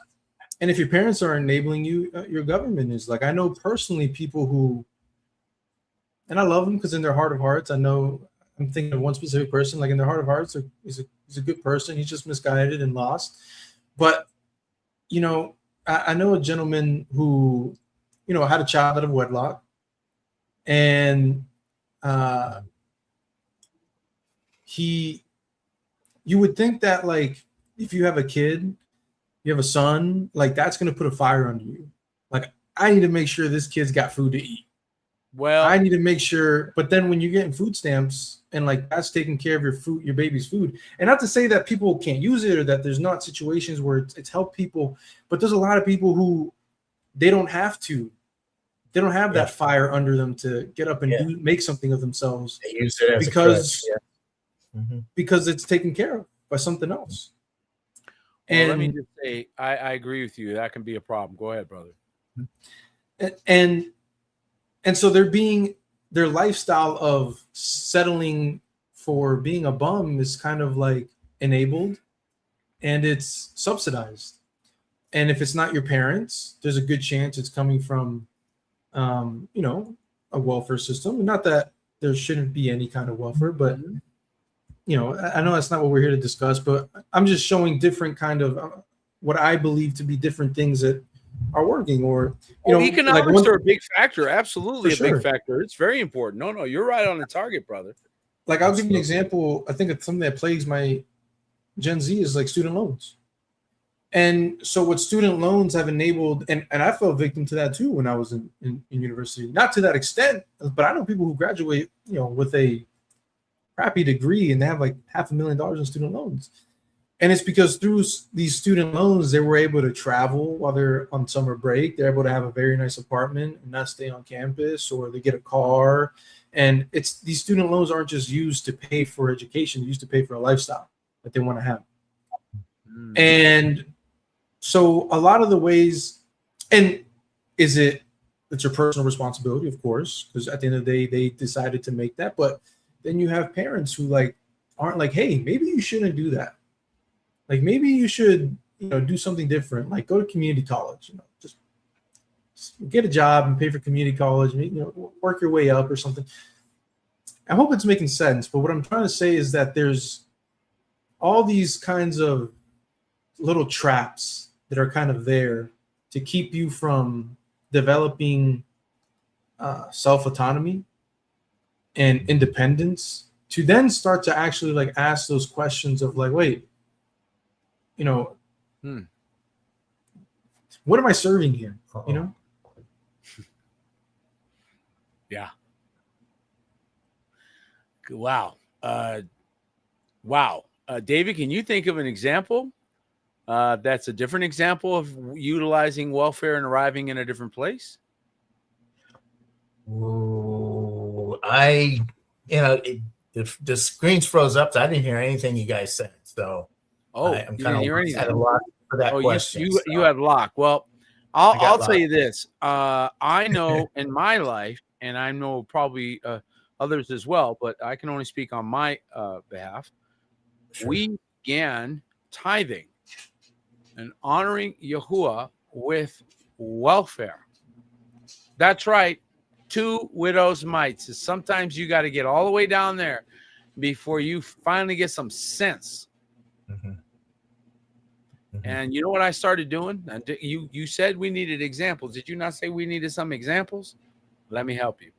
And if your parents are enabling you, your government is. Like, I know personally people who, and I love them because in their heart of hearts, I know I'm thinking of one specific person, like in their heart of hearts, he's a good person. He's just misguided and lost. But, I know a gentleman who, had a child out of wedlock, and you would think that, like, if you have a kid, you have a son, like, that's going to put a fire under you. Like, I need to make sure this kid's got food to eat. Well, I need to make sure, but then when you're getting food stamps and like that's taking care of your baby's food, and not to say that people can't use it or that there's not situations where it's helped people, but there's a lot of people who they don't have that fire under them to get up and make something of themselves. They use it as because it's taken care of by something else. Well, and let me just say, I agree with you. That can be a problem. Go ahead, brother. And so their lifestyle of settling for being a bum is kind of like enabled, and it's subsidized. And if it's not your parents, there's a good chance it's coming from, a welfare system. Not that there shouldn't be any kind of welfare, but I know that's not what we're here to discuss. But I'm just showing different kind of what I believe to be different things that are working, or economics are a big factor. Absolutely a sure. big factor. It's very important. No, you're right on the target, brother. Like, I'll give you an example. I think it's something that plagues my Gen Z is like student loans. And so what student loans have enabled, and I fell victim to that too when I was in university. Not to that extent, but I know people who graduate, with a crappy degree and they have like $500,000 in student loans. And it's because through these student loans, they were able to travel while they're on summer break. They're able to have a very nice apartment and not stay on campus, or they get a car. And these student loans aren't just used to pay for education. They're used to pay for a lifestyle that they want to have. And so a lot of the ways, and is it it's your personal responsibility, of course, because at the end of the day, they decided to make that. But then you have parents who like aren't like, hey, maybe you shouldn't do that. Like maybe you should, do something different. Like go to community college. Just get a job and pay for community college. And, work your way up or something. I hope it's making sense. But what I'm trying to say is that there's all these kinds of little traps that are kind of there to keep you from developing self-autonomy and independence, to then start to actually like ask those questions of like, wait, what am I serving here? Yeah. Wow. Wow. David, can you think of an example that's a different example of utilizing welfare and arriving in a different place? Ooh, the screen's froze up, so I didn't hear anything you guys said. So I'm kind of at a loss for that question. You have lock. Well, I'll tell you this. I know in my life, and I know probably others as well, but I can only speak on my behalf. Sure. We began tithing and honoring Yahuwah with welfare. That's right. 2 widows' mites. Sometimes you got to get all the way down there before you finally get some sense. Mm-hmm. Mm-hmm. And you know what I started doing? You said we needed examples. Did you not say we needed some examples? Let me help you.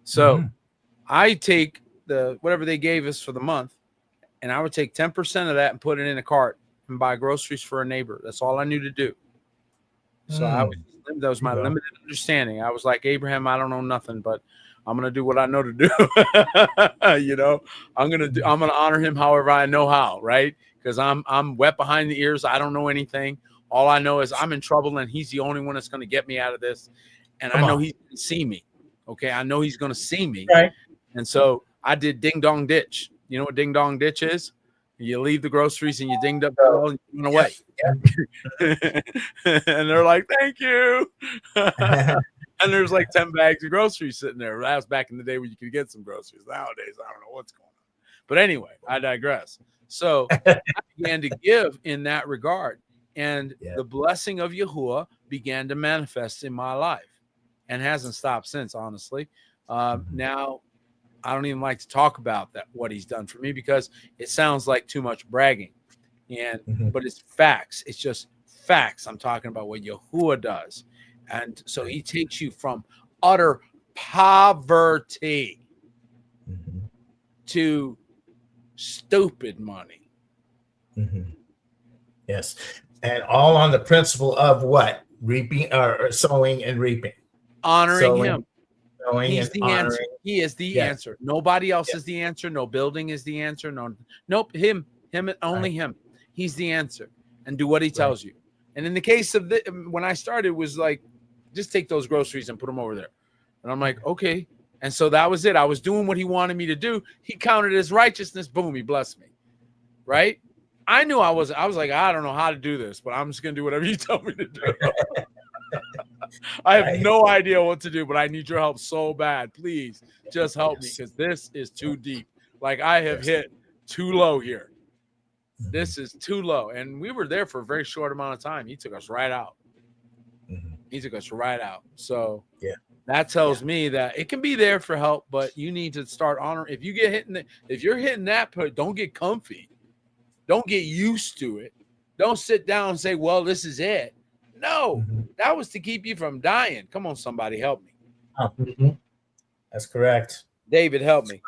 So I take whatever they gave us for the month, and I would take 10% of that and put it in a cart and buy groceries for a neighbor. That's all I knew to do. So that was my limited understanding. I was like, Abraham, I don't know nothing, but I'm going to do what I know to do. I'm going to honor him however I know how, right? Because I'm wet behind the ears. I don't know anything. All I know is I'm in trouble, and he's the only one that's going to get me out of this. And I know he's going to see me. Okay, I know he's going to see me. Right. And so I did ding dong ditch. You know what ding dong ditch is? You leave the groceries and you dinged up and you went away. Yeah. And they're like, thank you. And there's like 10 bags of groceries sitting there. That was back in the day when you could get some groceries. Nowadays, I don't know what's going on. But anyway, I digress. So I began to give in that regard. And the blessing of Yahuwah began to manifest in my life and hasn't stopped since, honestly. Now, I don't even like to talk about what he's done for me, because it sounds like too much bragging. But it's facts. It's just facts. I'm talking about what Yahuwah does. And so he takes you from utter poverty to stupid money. Yes. And all on the principle of what? Reaping or sowing and reaping. Honoring him. He's the honoring. answer. He is the answer. Nobody else is the answer. No building is the answer. Nope. Him and only him. He's the answer. And do what he tells you. And in the case of when I started, it was like, just take those groceries and put them over there. And I'm like, okay. And so that was it. I was doing what he wanted me to do. He counted as righteousness. Boom. He blessed me. Right. I knew I was like, I don't know how to do this, but I'm just going to do whatever you tell me to do. I have no idea what to do, but I need your help so bad. Please just help me, because this is too deep. Like, I have hit too low here. This is too low. And we were there for a very short amount of time. He took us right out. He took us right out. So that tells me that it can be there for help, but you need to start honoring. If you're hitting that point, don't get comfy. Don't get used to it. Don't sit down and say, well, this is it. No, that was to keep you from dying. Come on, somebody, help me. That's correct. David, help me.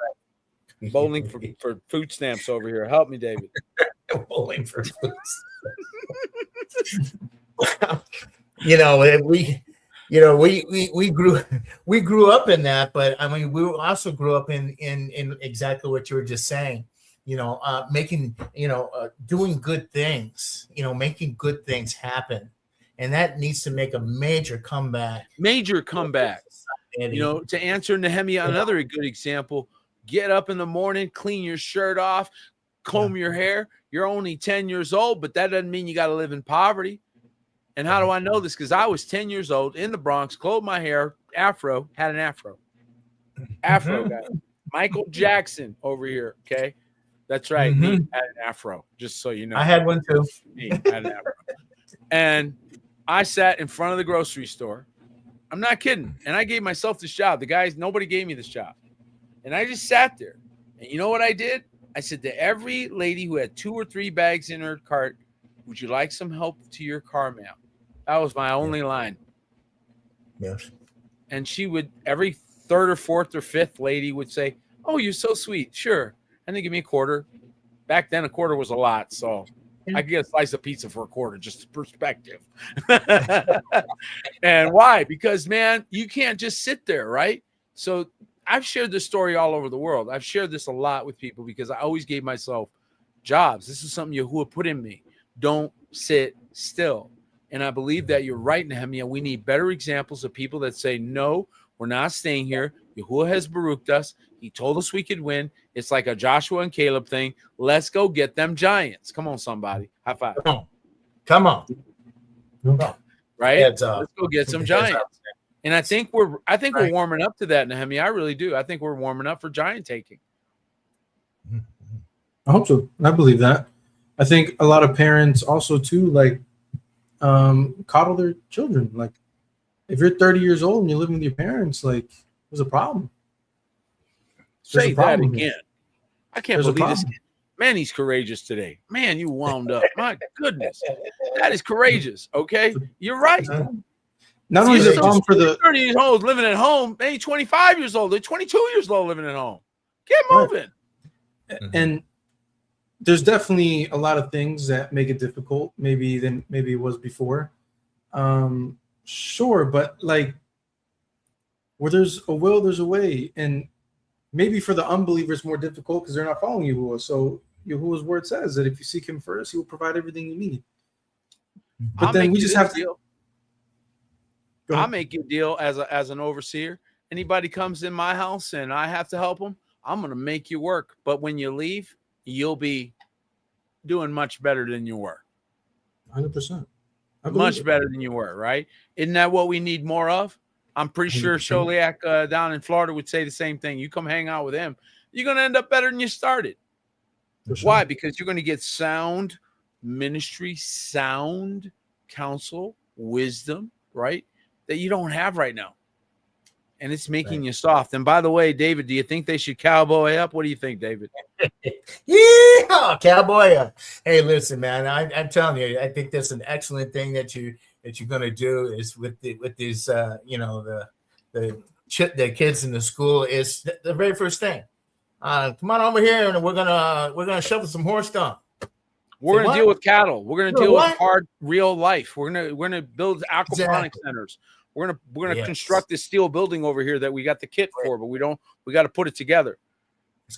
Bowling for food stamps over here. Help me, David. Bowling for food stamps. we grew up in that, but I mean, we also grew up in exactly what you were just saying. Making, doing good things, making good things happen. And that needs to make a major comeback. To answer Nehemiah, another good example, get up in the morning, clean your shirt off, comb your hair. You're only 10 years old, but that doesn't mean you got to live in poverty. And how do I know this? Because I was 10 years old in the Bronx, clothed my hair, afro, had an afro. Afro guy. Michael Jackson over here. Okay. That's right. Me had an afro, just so you know. I had one too. Me had an afro. And I sat in front of the grocery store. I'm not kidding. And I gave myself this job. The guys, nobody gave me this job. And I just sat there. And you know what I did? I said to every lady who had 2 or 3 bags in her cart, would you like some help to your car, ma'am? That was my only line. Yes. And she would, every 3rd or 4th or 5th lady would say, oh, you're so sweet. Sure. And they give me a quarter. Back then, a quarter was a lot. So I could get a slice of pizza for a quarter, just perspective. And why? Because, man, you can't just sit there, right? So I've shared this story all over the world. I've shared this a lot with people because I always gave myself jobs. This is something Yahuwah put in me. Don't sit still. And I believe that you're right, Nehemiah. We need better examples of people that say, no, we're not staying here. Yahuwah has baruched us. He told us we could win. It's like a Joshua and Caleb thing. Let's go get them giants. Come on, somebody. High five. Come on. Right? Let's go get some giants. And I think we're warming up to that, Nehemiah. I really do. I think we're warming up for giant taking. I hope so. I believe that. I think a lot of parents also too, like, coddle their children. Like, if you're 30 years old and you're living with your parents, like, there's a problem. Say that again. I can't believe this. Man, he's courageous today. Man, you wound up. My goodness. That is courageous. Okay. You're right. Not only is it a problem for the 30 years old living at home, maybe 25 years old, they're 22 years old living at home. Get moving. Right. And there's definitely a lot of things that make it difficult, maybe than maybe it was before. Sure, but like, where there's a will, there's a way. And maybe for the unbelievers, more difficult because they're not following Yahuwah. So Yahuwah's word says that if you seek him first, he will provide everything you need. But then we just have to. I'll make you a deal as an overseer. Anybody comes in my house and I have to help them, I'm going to make you work. But when you leave, you'll be doing much better than you were. 100%. Much better than you were, right? Isn't that what we need more of? I'm pretty sure 100%. Sholiak down in Florida would say the same thing. You come hang out with him, you're going to end up better than you started. Sure. Why? Because you're going to get sound ministry, sound counsel, wisdom, right? That you don't have right now. And it's making you soft. And by the way, David, do you think they should cowboy up? What do you think, David? Yeah, cowboy up. Hey, listen, man, I'm telling you, I think that's an excellent thing that you're going to do is with these, the kids in the school is the very first thing. Come on over here, and we're gonna shovel some horse dung. We're gonna deal with cattle. We're gonna deal with hard, real life. We're gonna build aquaponic centers. We're gonna construct this steel building over here that we got the kit for, but we got to put it together.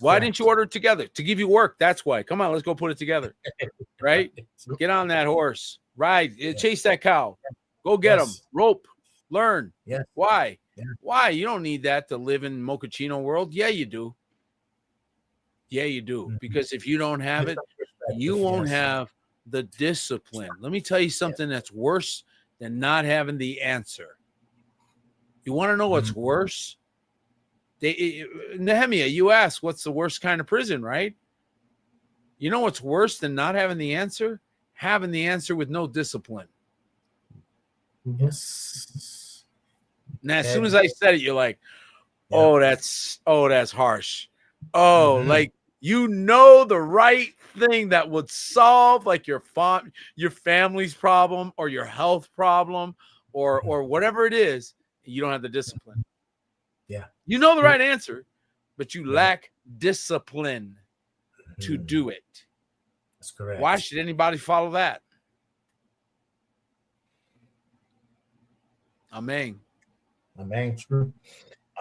Why didn't you order it together? To give you work. That's why. Come on, let's go put it together. Right? Get on that horse. Ride. Chase that cow. Go get them. Rope. Learn. Yeah. Why? Yeah. Why? You don't need that to live in Mochaccino world. Yeah, you do. Yeah, you do. Because if you don't have it, you won't have the discipline. Let me tell you something that's worse than not having the answer. You want to know what's worse? Nehemiah, you asked what's the worst kind of prison, right? You know what's worse than not having the answer? Having the answer with no discipline. Yes. Now, as soon as I said it, you're like, oh, that's harsh. Oh, like, you know, the right thing that would solve like your family's problem or your health problem or whatever it is. You don't have the discipline. Yeah. You know the right answer, but you lack discipline to do it. That's correct. Why should anybody follow that? Amen. Amen. True.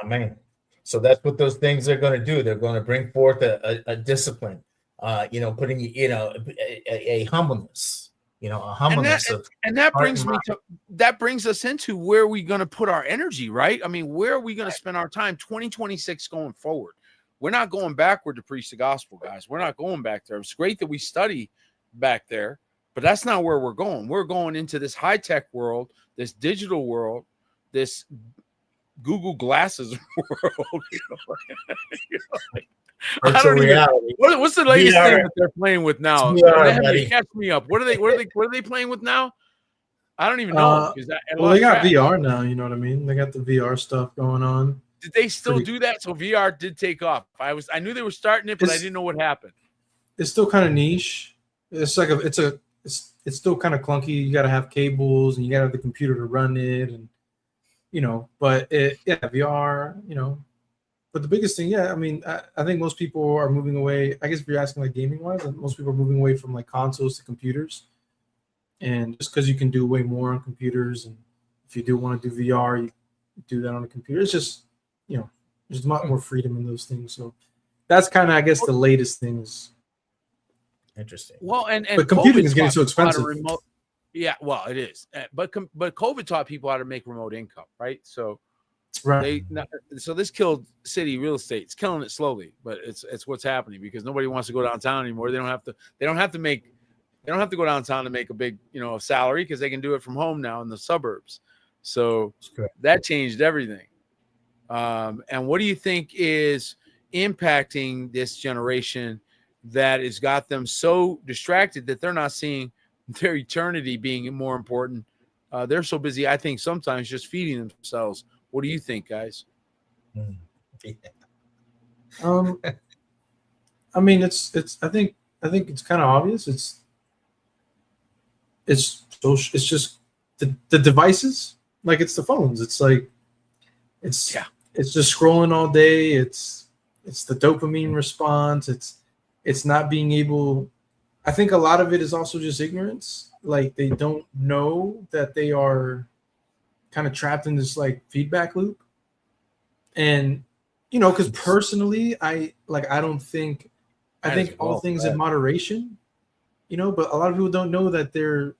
Amen. So that's what those things are going to do. They're going to bring forth a discipline, putting, a humbleness, a humbleness. And that brings us into where we're going to put our energy, right? I mean, where are we going to spend our time 2026 going forward? We're not going backward to preach the gospel, guys. We're not going back there. It's great that we study back there, But that's not where we're going. We're going into this high-tech world, this digital world, this Google Glasses world. I Virtual don't even. reality. What's the latest VR. thing that they're playing with now? VR, buddy. Catch me up. What are they playing with now? I don't even know. Because Well, they got VR now. You know what I mean? They got the VR stuff going on. Did they still do that? So VR did take off. I knew they were starting it, but I didn't know what happened. It's still kind of niche. It's like it's still kind of clunky. You got to have cables and you got to have the computer to run it, and But VR. But the biggest thing, I mean, I think most people are moving away. I guess if you're asking like gaming wise, most people are moving away from like consoles to computers. And just because you can do way more on computers, and if you do want to do VR, you do that on a computer. It's just, there's a lot more freedom in those things. So that's kind of, I guess, the latest things. Interesting. Well, but computing is getting so expensive. Yeah, well, it is. But COVID taught people how to make remote income, right? So. Right. So this killed city real estate. It's killing it slowly, but it's what's happening because nobody wants to go downtown anymore. They don't have to go downtown to make a big, salary because they can do it from home now in the suburbs. So that changed everything. And what do you think is impacting this generation that has got them so distracted that they're not seeing their eternity being more important? They're so busy, I think, sometimes just feeding themselves. What do you think, guys? I mean, it's. I think it's kind of obvious. It's just the devices. Like it's the phones. It's like it's just scrolling all day. It's the dopamine response. It's not being able. I think a lot of it is also just ignorance. Like they don't know that they are kind of trapped in this like feedback loop. And because personally I think all things in moderation, but a lot of people don't know that they're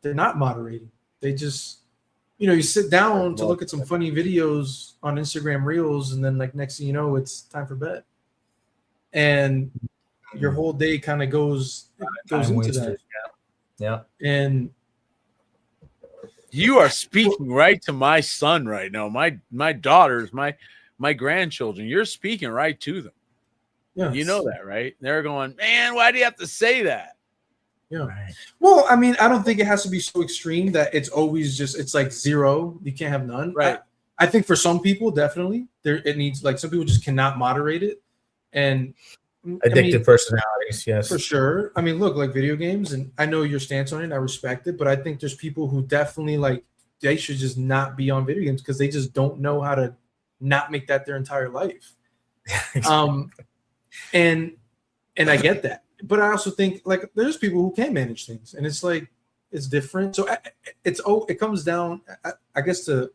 not moderating. They just you sit down to look at some funny videos on Instagram Reels, and then like next thing you know, it's time for bed, and your whole day kind of goes into that. Yeah. And you are speaking right to my son right now. My daughters, my grandchildren. You're speaking right to them. Yeah, you know that, right? They're going, man. Why do you have to say that? Yeah. Right. Well, I mean, I don't think it has to be so extreme that it's always it's like zero. You can't have none. Right. I think for some people, definitely it needs, like, some people just cannot moderate it. And addictive personalities, yes, for sure. I mean, look, like video games, and I know your stance on it. I respect it, but I think there's people who definitely they should just not be on video games because they just don't know how to not make that their entire life. And I get that, but I also think there's people who can manage things, and it's like it's different. So it comes down, I guess, to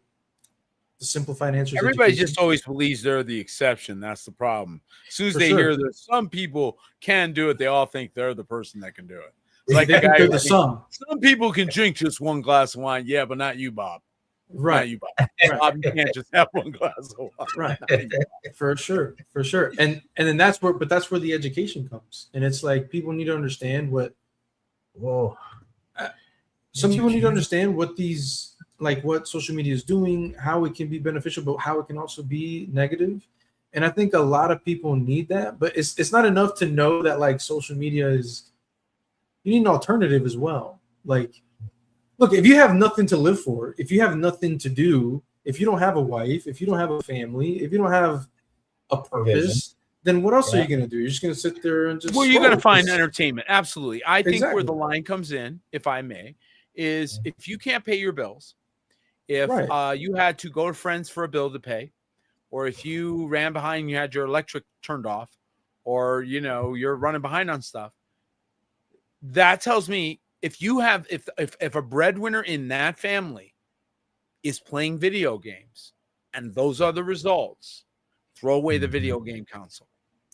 simplified answers. Everybody just always believes they're the exception. That's the problem. As soon as they hear that some people can do it, they all think they're the person that can do it. It's like the guy. Some people can drink just one glass of wine. Yeah, but not you, Bob. Right. Not you, Bob. Bob, you can't just have one glass of wine. Right. For sure. And then that's where the education comes. And it's like people need to understand what. Whoa. Some people need to understand what what social media is doing, how it can be beneficial, but how it can also be negative. And I think a lot of people need that, but it's not enough to know that social media is, you need an alternative as well. Look, if you have nothing to live for, if you have nothing to do, if you don't have a wife, if you don't have a family, if you don't have a purpose, then what else are you going to do? You're just going to sit there and just. Well, you're going to find entertainment. Absolutely. I think where the line comes in, if I may, is if you can't pay your bills, if you had to go to friends for a bill to pay, or if you ran behind and you had your electric turned off, or you're running behind on stuff, that tells me if a breadwinner in that family is playing video games and those are the results, throw away the video game console.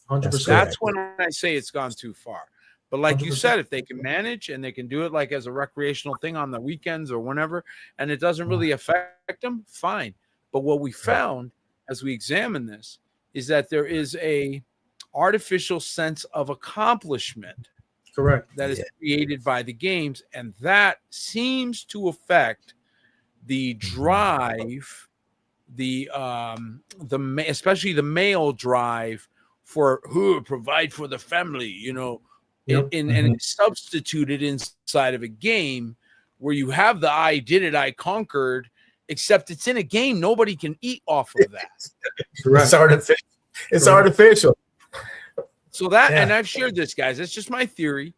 100%. That's when I say it's gone too far. But like 100%. You said, if they can manage and they can do it as a recreational thing on the weekends or whenever, and it doesn't really affect them, fine. But what we found as we examine this is that there is a artificial sense of accomplishment Correct. that is created by the games, and that seems to affect the drive, especially the male drive for who provide for the family, you know. Yep. And it's substituted inside of a game where you have the I did it, I conquered, except it's in a game. Nobody can eat off of that. It's artificial. It's artificial. So that, and I've shared this, guys. It's just my theory.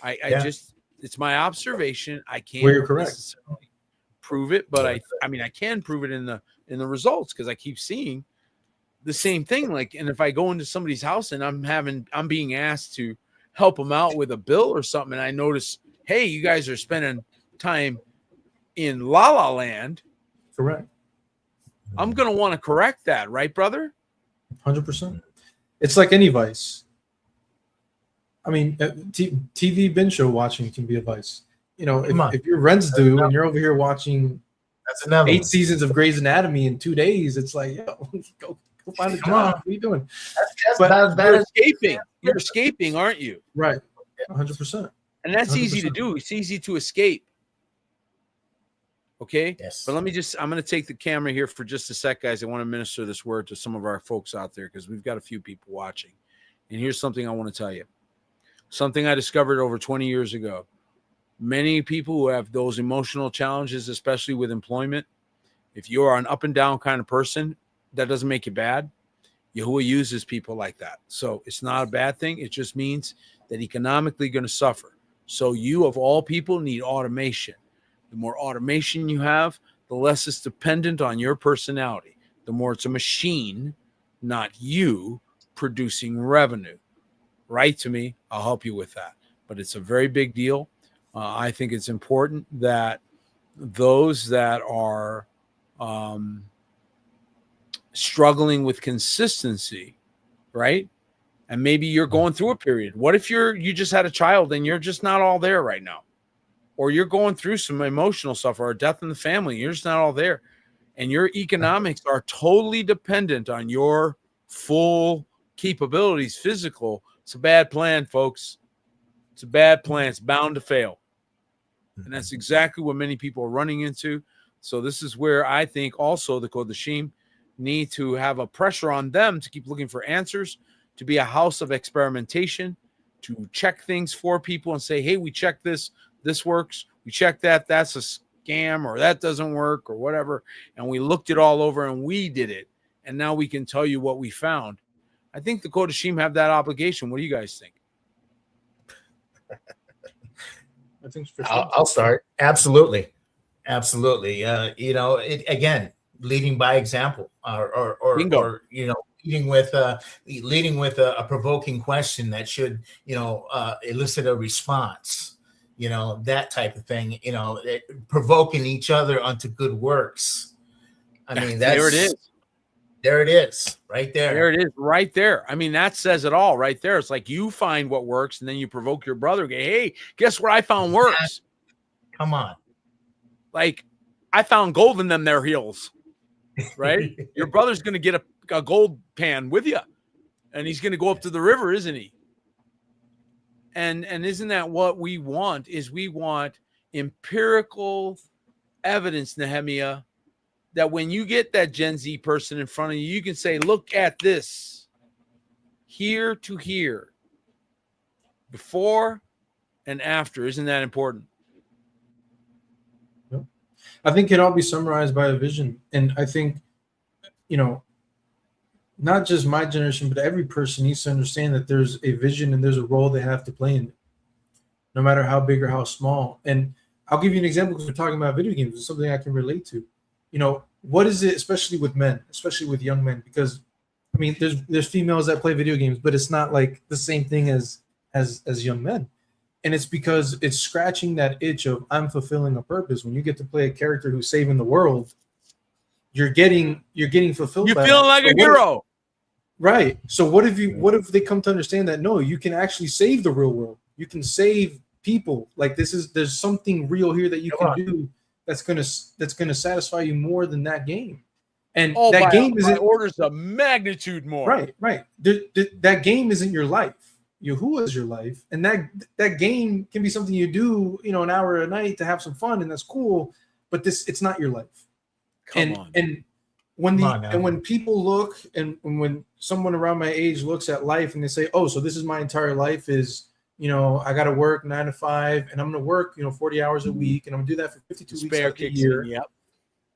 I just, it's my observation. I can't necessarily prove it, but I mean, I can prove it in the results, because I keep seeing the same thing. Like, and if I go into somebody's house and I'm being asked to help them out with a bill or something, and I notice, hey, you guys are spending time in La La Land. Correct. I'm going to want to correct that, right, brother? 100%. It's like any vice. I mean, TV binge show watching can be a vice. You know, if your rent's due and you're over here watching 8 seasons of Grey's Anatomy in 2 days, it's like, yo, go find a job. What are you doing? You're escaping. You're escaping, aren't you? Right. 100%. And that's 100%. Easy to do. It's easy to escape. Okay. Yes. But I'm going to take the camera here for just a sec, guys. I want to minister this word to some of our folks out there, because we've got a few people watching. And here's something I want to tell you. Something I discovered over 20 years ago. Many people who have those emotional challenges, especially with employment, if you are an up and down kind of person, that doesn't make you bad. Yahuwah uses people like that. So it's not a bad thing. It just means that economically going to suffer. So you, of all people, need automation. The more automation you have, the less it's dependent on your personality. The more it's a machine, not you, producing revenue. Write to me. I'll help you with that. But it's a very big deal. I think it's important that those that are struggling with consistency, right? And maybe you're going through a period. What if you just had a child and you're just not all there right now? Or you're going through some emotional stuff or a death in the family, you're just not all there. And your economics are totally dependent on your full capabilities, physical. It's a bad plan, folks. It's a bad plan. It's bound to fail. And that's exactly what many people are running into. So this is where I think also the Kodashim need to have a pressure on them to keep looking for answers, to be a house of experimentation, to check things for people and say, hey, we checked this. This works. We checked that. That's a scam, or that doesn't work, or whatever. And we looked it all over and we did it. And now we can tell you what we found. I think the Kodashim have that obligation. What do you guys think? I think for sure. I'll start. Absolutely. You know, again, leading by example, or you know, leading with a provoking question that should, you know, elicit a response. You know, that type of thing. You know, provoking each other unto good works. I mean, there it is. There it is, right there. There it is, right there. I mean, that says it all right there. It's like you find what works, and then you provoke your brother. Go, hey, guess what I found works? Come on. Like, I found gold in them there heels, right? Your brother's going to get a gold pan with you, and he's going to go up to the river, isn't he? And isn't that what we want? Is we want empirical evidence, Nehemiah, that when you get that Gen Z person in front of you, you can say, look at this, here to here, before and after. Isn't that important? I think it all be summarized by a vision. And I think, you know, not just my generation, but every person needs to understand that there's a vision and there's a role they have to play in it, no matter how big or how small. And I'll give you an example, because we're talking about video games. It's something I can relate to. You know, what is it, especially with men, especially with young men? Because, I mean, there's females that play video games, but it's not like the same thing as young men. And it's because it's scratching that itch of I'm fulfilling a purpose. When you get to play a character who's saving the world, you're getting fulfilled. You're feeling like a hero. Right. So what if they come to understand that, no, you can actually save the real world. You can save people. Like there's something real here that you can do that's gonna satisfy you more than that game. And that game isn't orders of magnitude more. Right. That game isn't your life. Yahuwah is your life, and that game can be something you do, an hour a night to have some fun, and that's cool. But it's not your life. Come on. And when people look, and when someone around my age looks at life and they say, "Oh, so this is my entire life is." I got to work 9 to 5, and I'm going to work, 40 hours a week, and I'm going to do that for 52 weeks out of the year. Yep.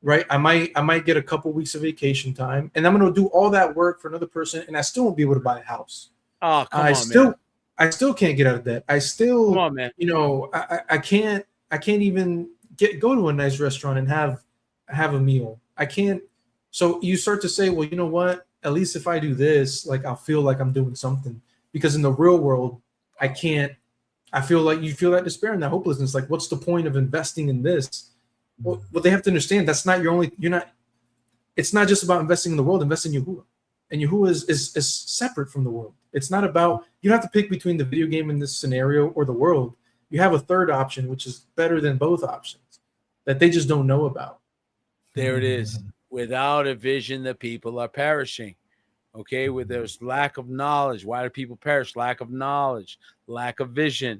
Right? I might get a couple weeks of vacation time, and I'm going to do all that work for another person, and I still won't be able to buy a house. Oh, come on, man. Man. I still can't get out of debt. I still, come on, man. I can't even go to a nice restaurant and have a meal. I can't. So you start to say, well, you know what? At least if I do this, like I'll feel like I'm doing something, because in the real world, I can't. I feel like you feel that despair and that hopelessness. Like, what's the point of investing in this? Well, they have to understand that's not your only. You're not. It's not just about investing in the world. Invest in Yahuwah, and Yahuwah is separate from the world. It's not about. You don't have to pick between the video game in this scenario or the world. You have a third option, which is better than both options, that they just don't know about. There it is. Without a vision, the people are perishing. Okay, where there's lack of knowledge. Why do people perish? Lack of knowledge, lack of vision.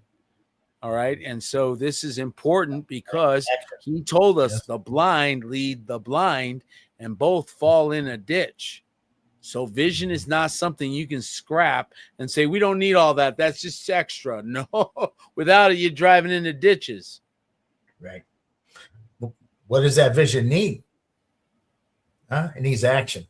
All right. And so this is important because he told us the blind lead the blind, and both fall in a ditch. So vision is not something you can scrap and say, we don't need all that. That's just extra. No, without it, you're driving into ditches. Right. What does that vision need? It needs action.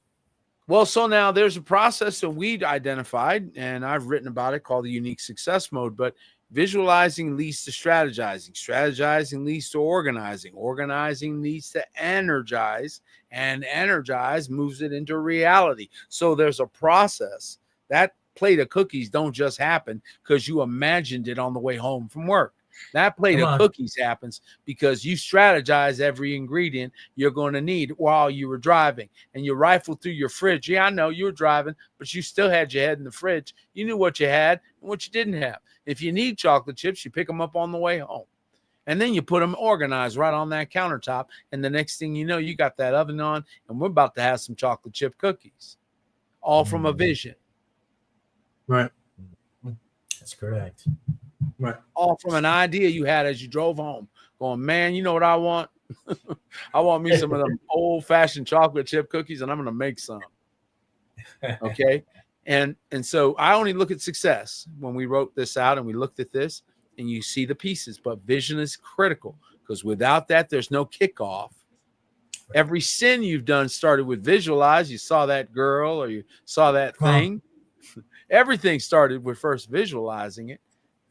Well, so now there's a process that we'd identified, and I've written about it, called the unique success mode. But visualizing leads to strategizing. Strategizing leads to organizing. Organizing leads to energize, and energize moves it into reality. So there's a process. That plate of cookies don't just happen because you imagined it on the way home from work. That plate of cookies happens because you strategize every ingredient you're going to need while you were driving, and you rifled through your fridge. Yeah, I know you were driving, but you still had your head in the fridge. You knew what you had and what you didn't have. If you need chocolate chips, you pick them up on the way home, and then you put them organized right on that countertop. And the next thing you know, you got that oven on, and we're about to have some chocolate chip cookies, all from a vision. Right. That's correct. Right. All from an idea you had as you drove home, going, man, you know what I want? I want me some of them old-fashioned chocolate chip cookies, and I'm going to make some. Okay. And so I only look at success when we wrote this out, and we looked at this, and you see the pieces, but vision is critical, because without that, there's no kickoff. Every sin you've done started with visualize. You saw that girl, or you saw that thing. Everything started with first visualizing it.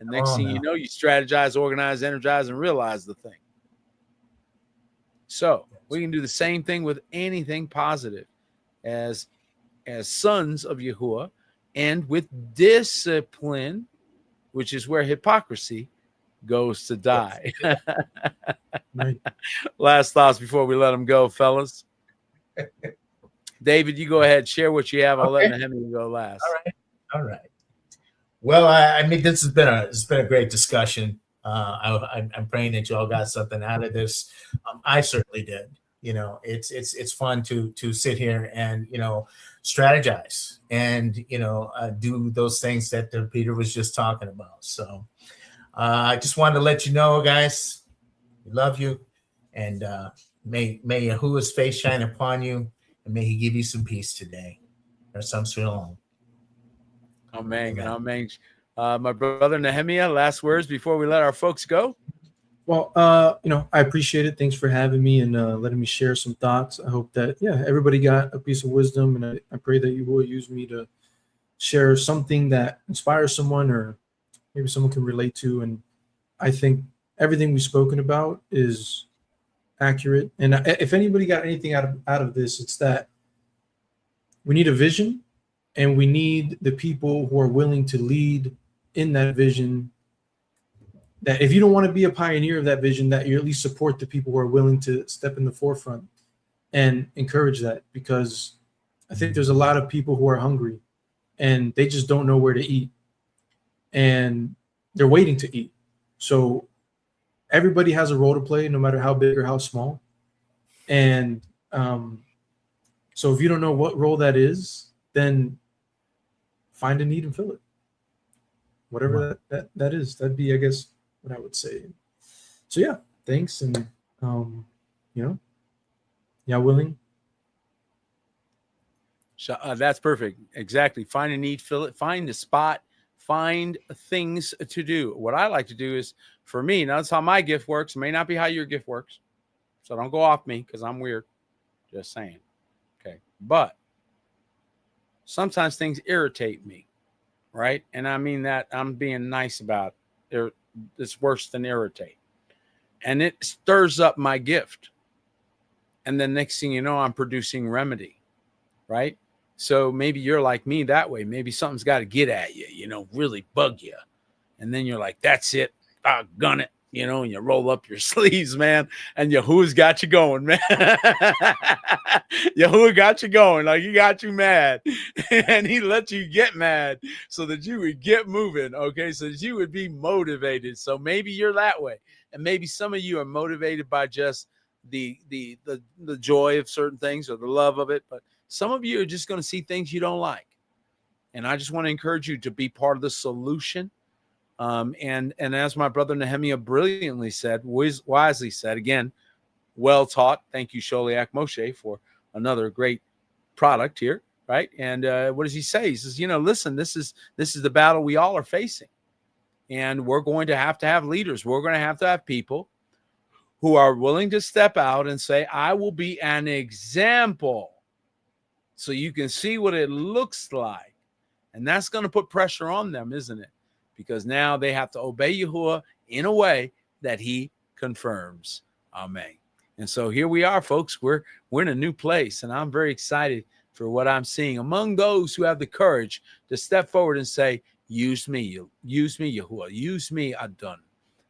And next thing you know, you strategize, organize, energize, and realize the thing. So we can do the same thing with anything positive as sons of Yahuwah, and with discipline, which is where hypocrisy goes to die. Right. Last thoughts before we let them go, fellas. David, you go ahead. Share what you have. I'll let Nehemiah go last. All right. Well, I mean, this has been a great discussion. I'm praying that you all got something out of this. I certainly did. It's fun to sit here and strategize and do those things that Peter was just talking about. So I just wanted to let you know, guys, we love you, and may Yahuwah's face shine upon you, and may He give you some peace today, or some shalom. Amen. Amen. My brother Nehemiah, last words before we let our folks go. Well, I appreciate it. Thanks for having me and letting me share some thoughts. I hope that, everybody got a piece of wisdom, and I pray that you will use me to share something that inspires someone, or maybe someone can relate to. And I think everything we've spoken about is accurate. And if anybody got anything out of this, it's that we need a vision, and we need the people who are willing to lead in that vision. That if you don't want to be a pioneer of that vision, that you at least support the people who are willing to step in the forefront and encourage that, because I think there's a lot of people who are hungry and they just don't know where to eat, and they're waiting to eat. So everybody has a role to play, no matter how big or how small. And so if you don't know what role that is, then find a need and fill it. whatever that is. That'd be, I guess, what I would say. So yeah, thanks, and yeah, willing. So, that's perfect. Exactly. Find a need, fill it. Find a spot. Find things to do. What I like to do is, for me, now that's how my gift works. It may not be how your gift works. So don't go off me because I'm weird. Just saying. Okay. But sometimes things irritate me, right? And I mean that I'm being nice about it. It's worse than irritate. And it stirs up my gift. And then next thing you know, I'm producing remedy, right? So maybe you're like me that way. Maybe something's got to get at you, really bug you. And then you're like, that's it. I'll gun it, and you roll up your sleeves, man. And Yahuwah's got you going, man. Yahuwah got you going. Like, he got you mad. And he let you get mad so that you would get moving, okay? So that you would be motivated. So maybe you're that way. And maybe some of you are motivated by just the joy of certain things or the love of it. But some of you are just going to see things you don't like. And I just want to encourage you to be part of the solution. And as my brother Nehemiah brilliantly said, wisely said, again, well taught. Thank you, Sholiak Moshe, for another great product here, right? And what does he say? He says, listen, this is the battle we all are facing. And we're going to have leaders. We're going to have people who are willing to step out and say, I will be an example. So you can see what it looks like. And that's going to put pressure on them, isn't it? Because now they have to obey Yahuwah in a way that he confirms. Amen. And so here we are, folks. We're in a new place, and I'm very excited for what I'm seeing among those who have the courage to step forward and say, use me, Yahuwah, use me, Adon,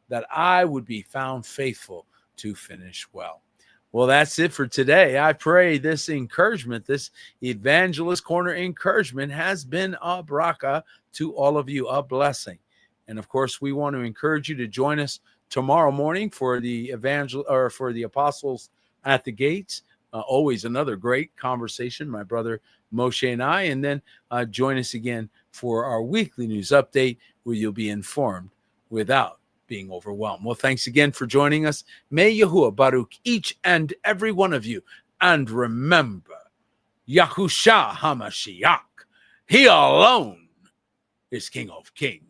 that I would be found faithful to finish well. Well, that's it for today. I pray this encouragement, this Evangelist Corner encouragement, has been a bracha to all of you, a blessing. And of course, we want to encourage you to join us tomorrow morning for the for the Apostles at the Gates. Always another great conversation, my brother Moshe and I. And then join us again for our weekly news update, where you'll be informed without being overwhelmed. Well, thanks again for joining us. May Yahuwah Baruch each and every one of you. And remember, Yahusha HaMashiach, he alone is King of Kings.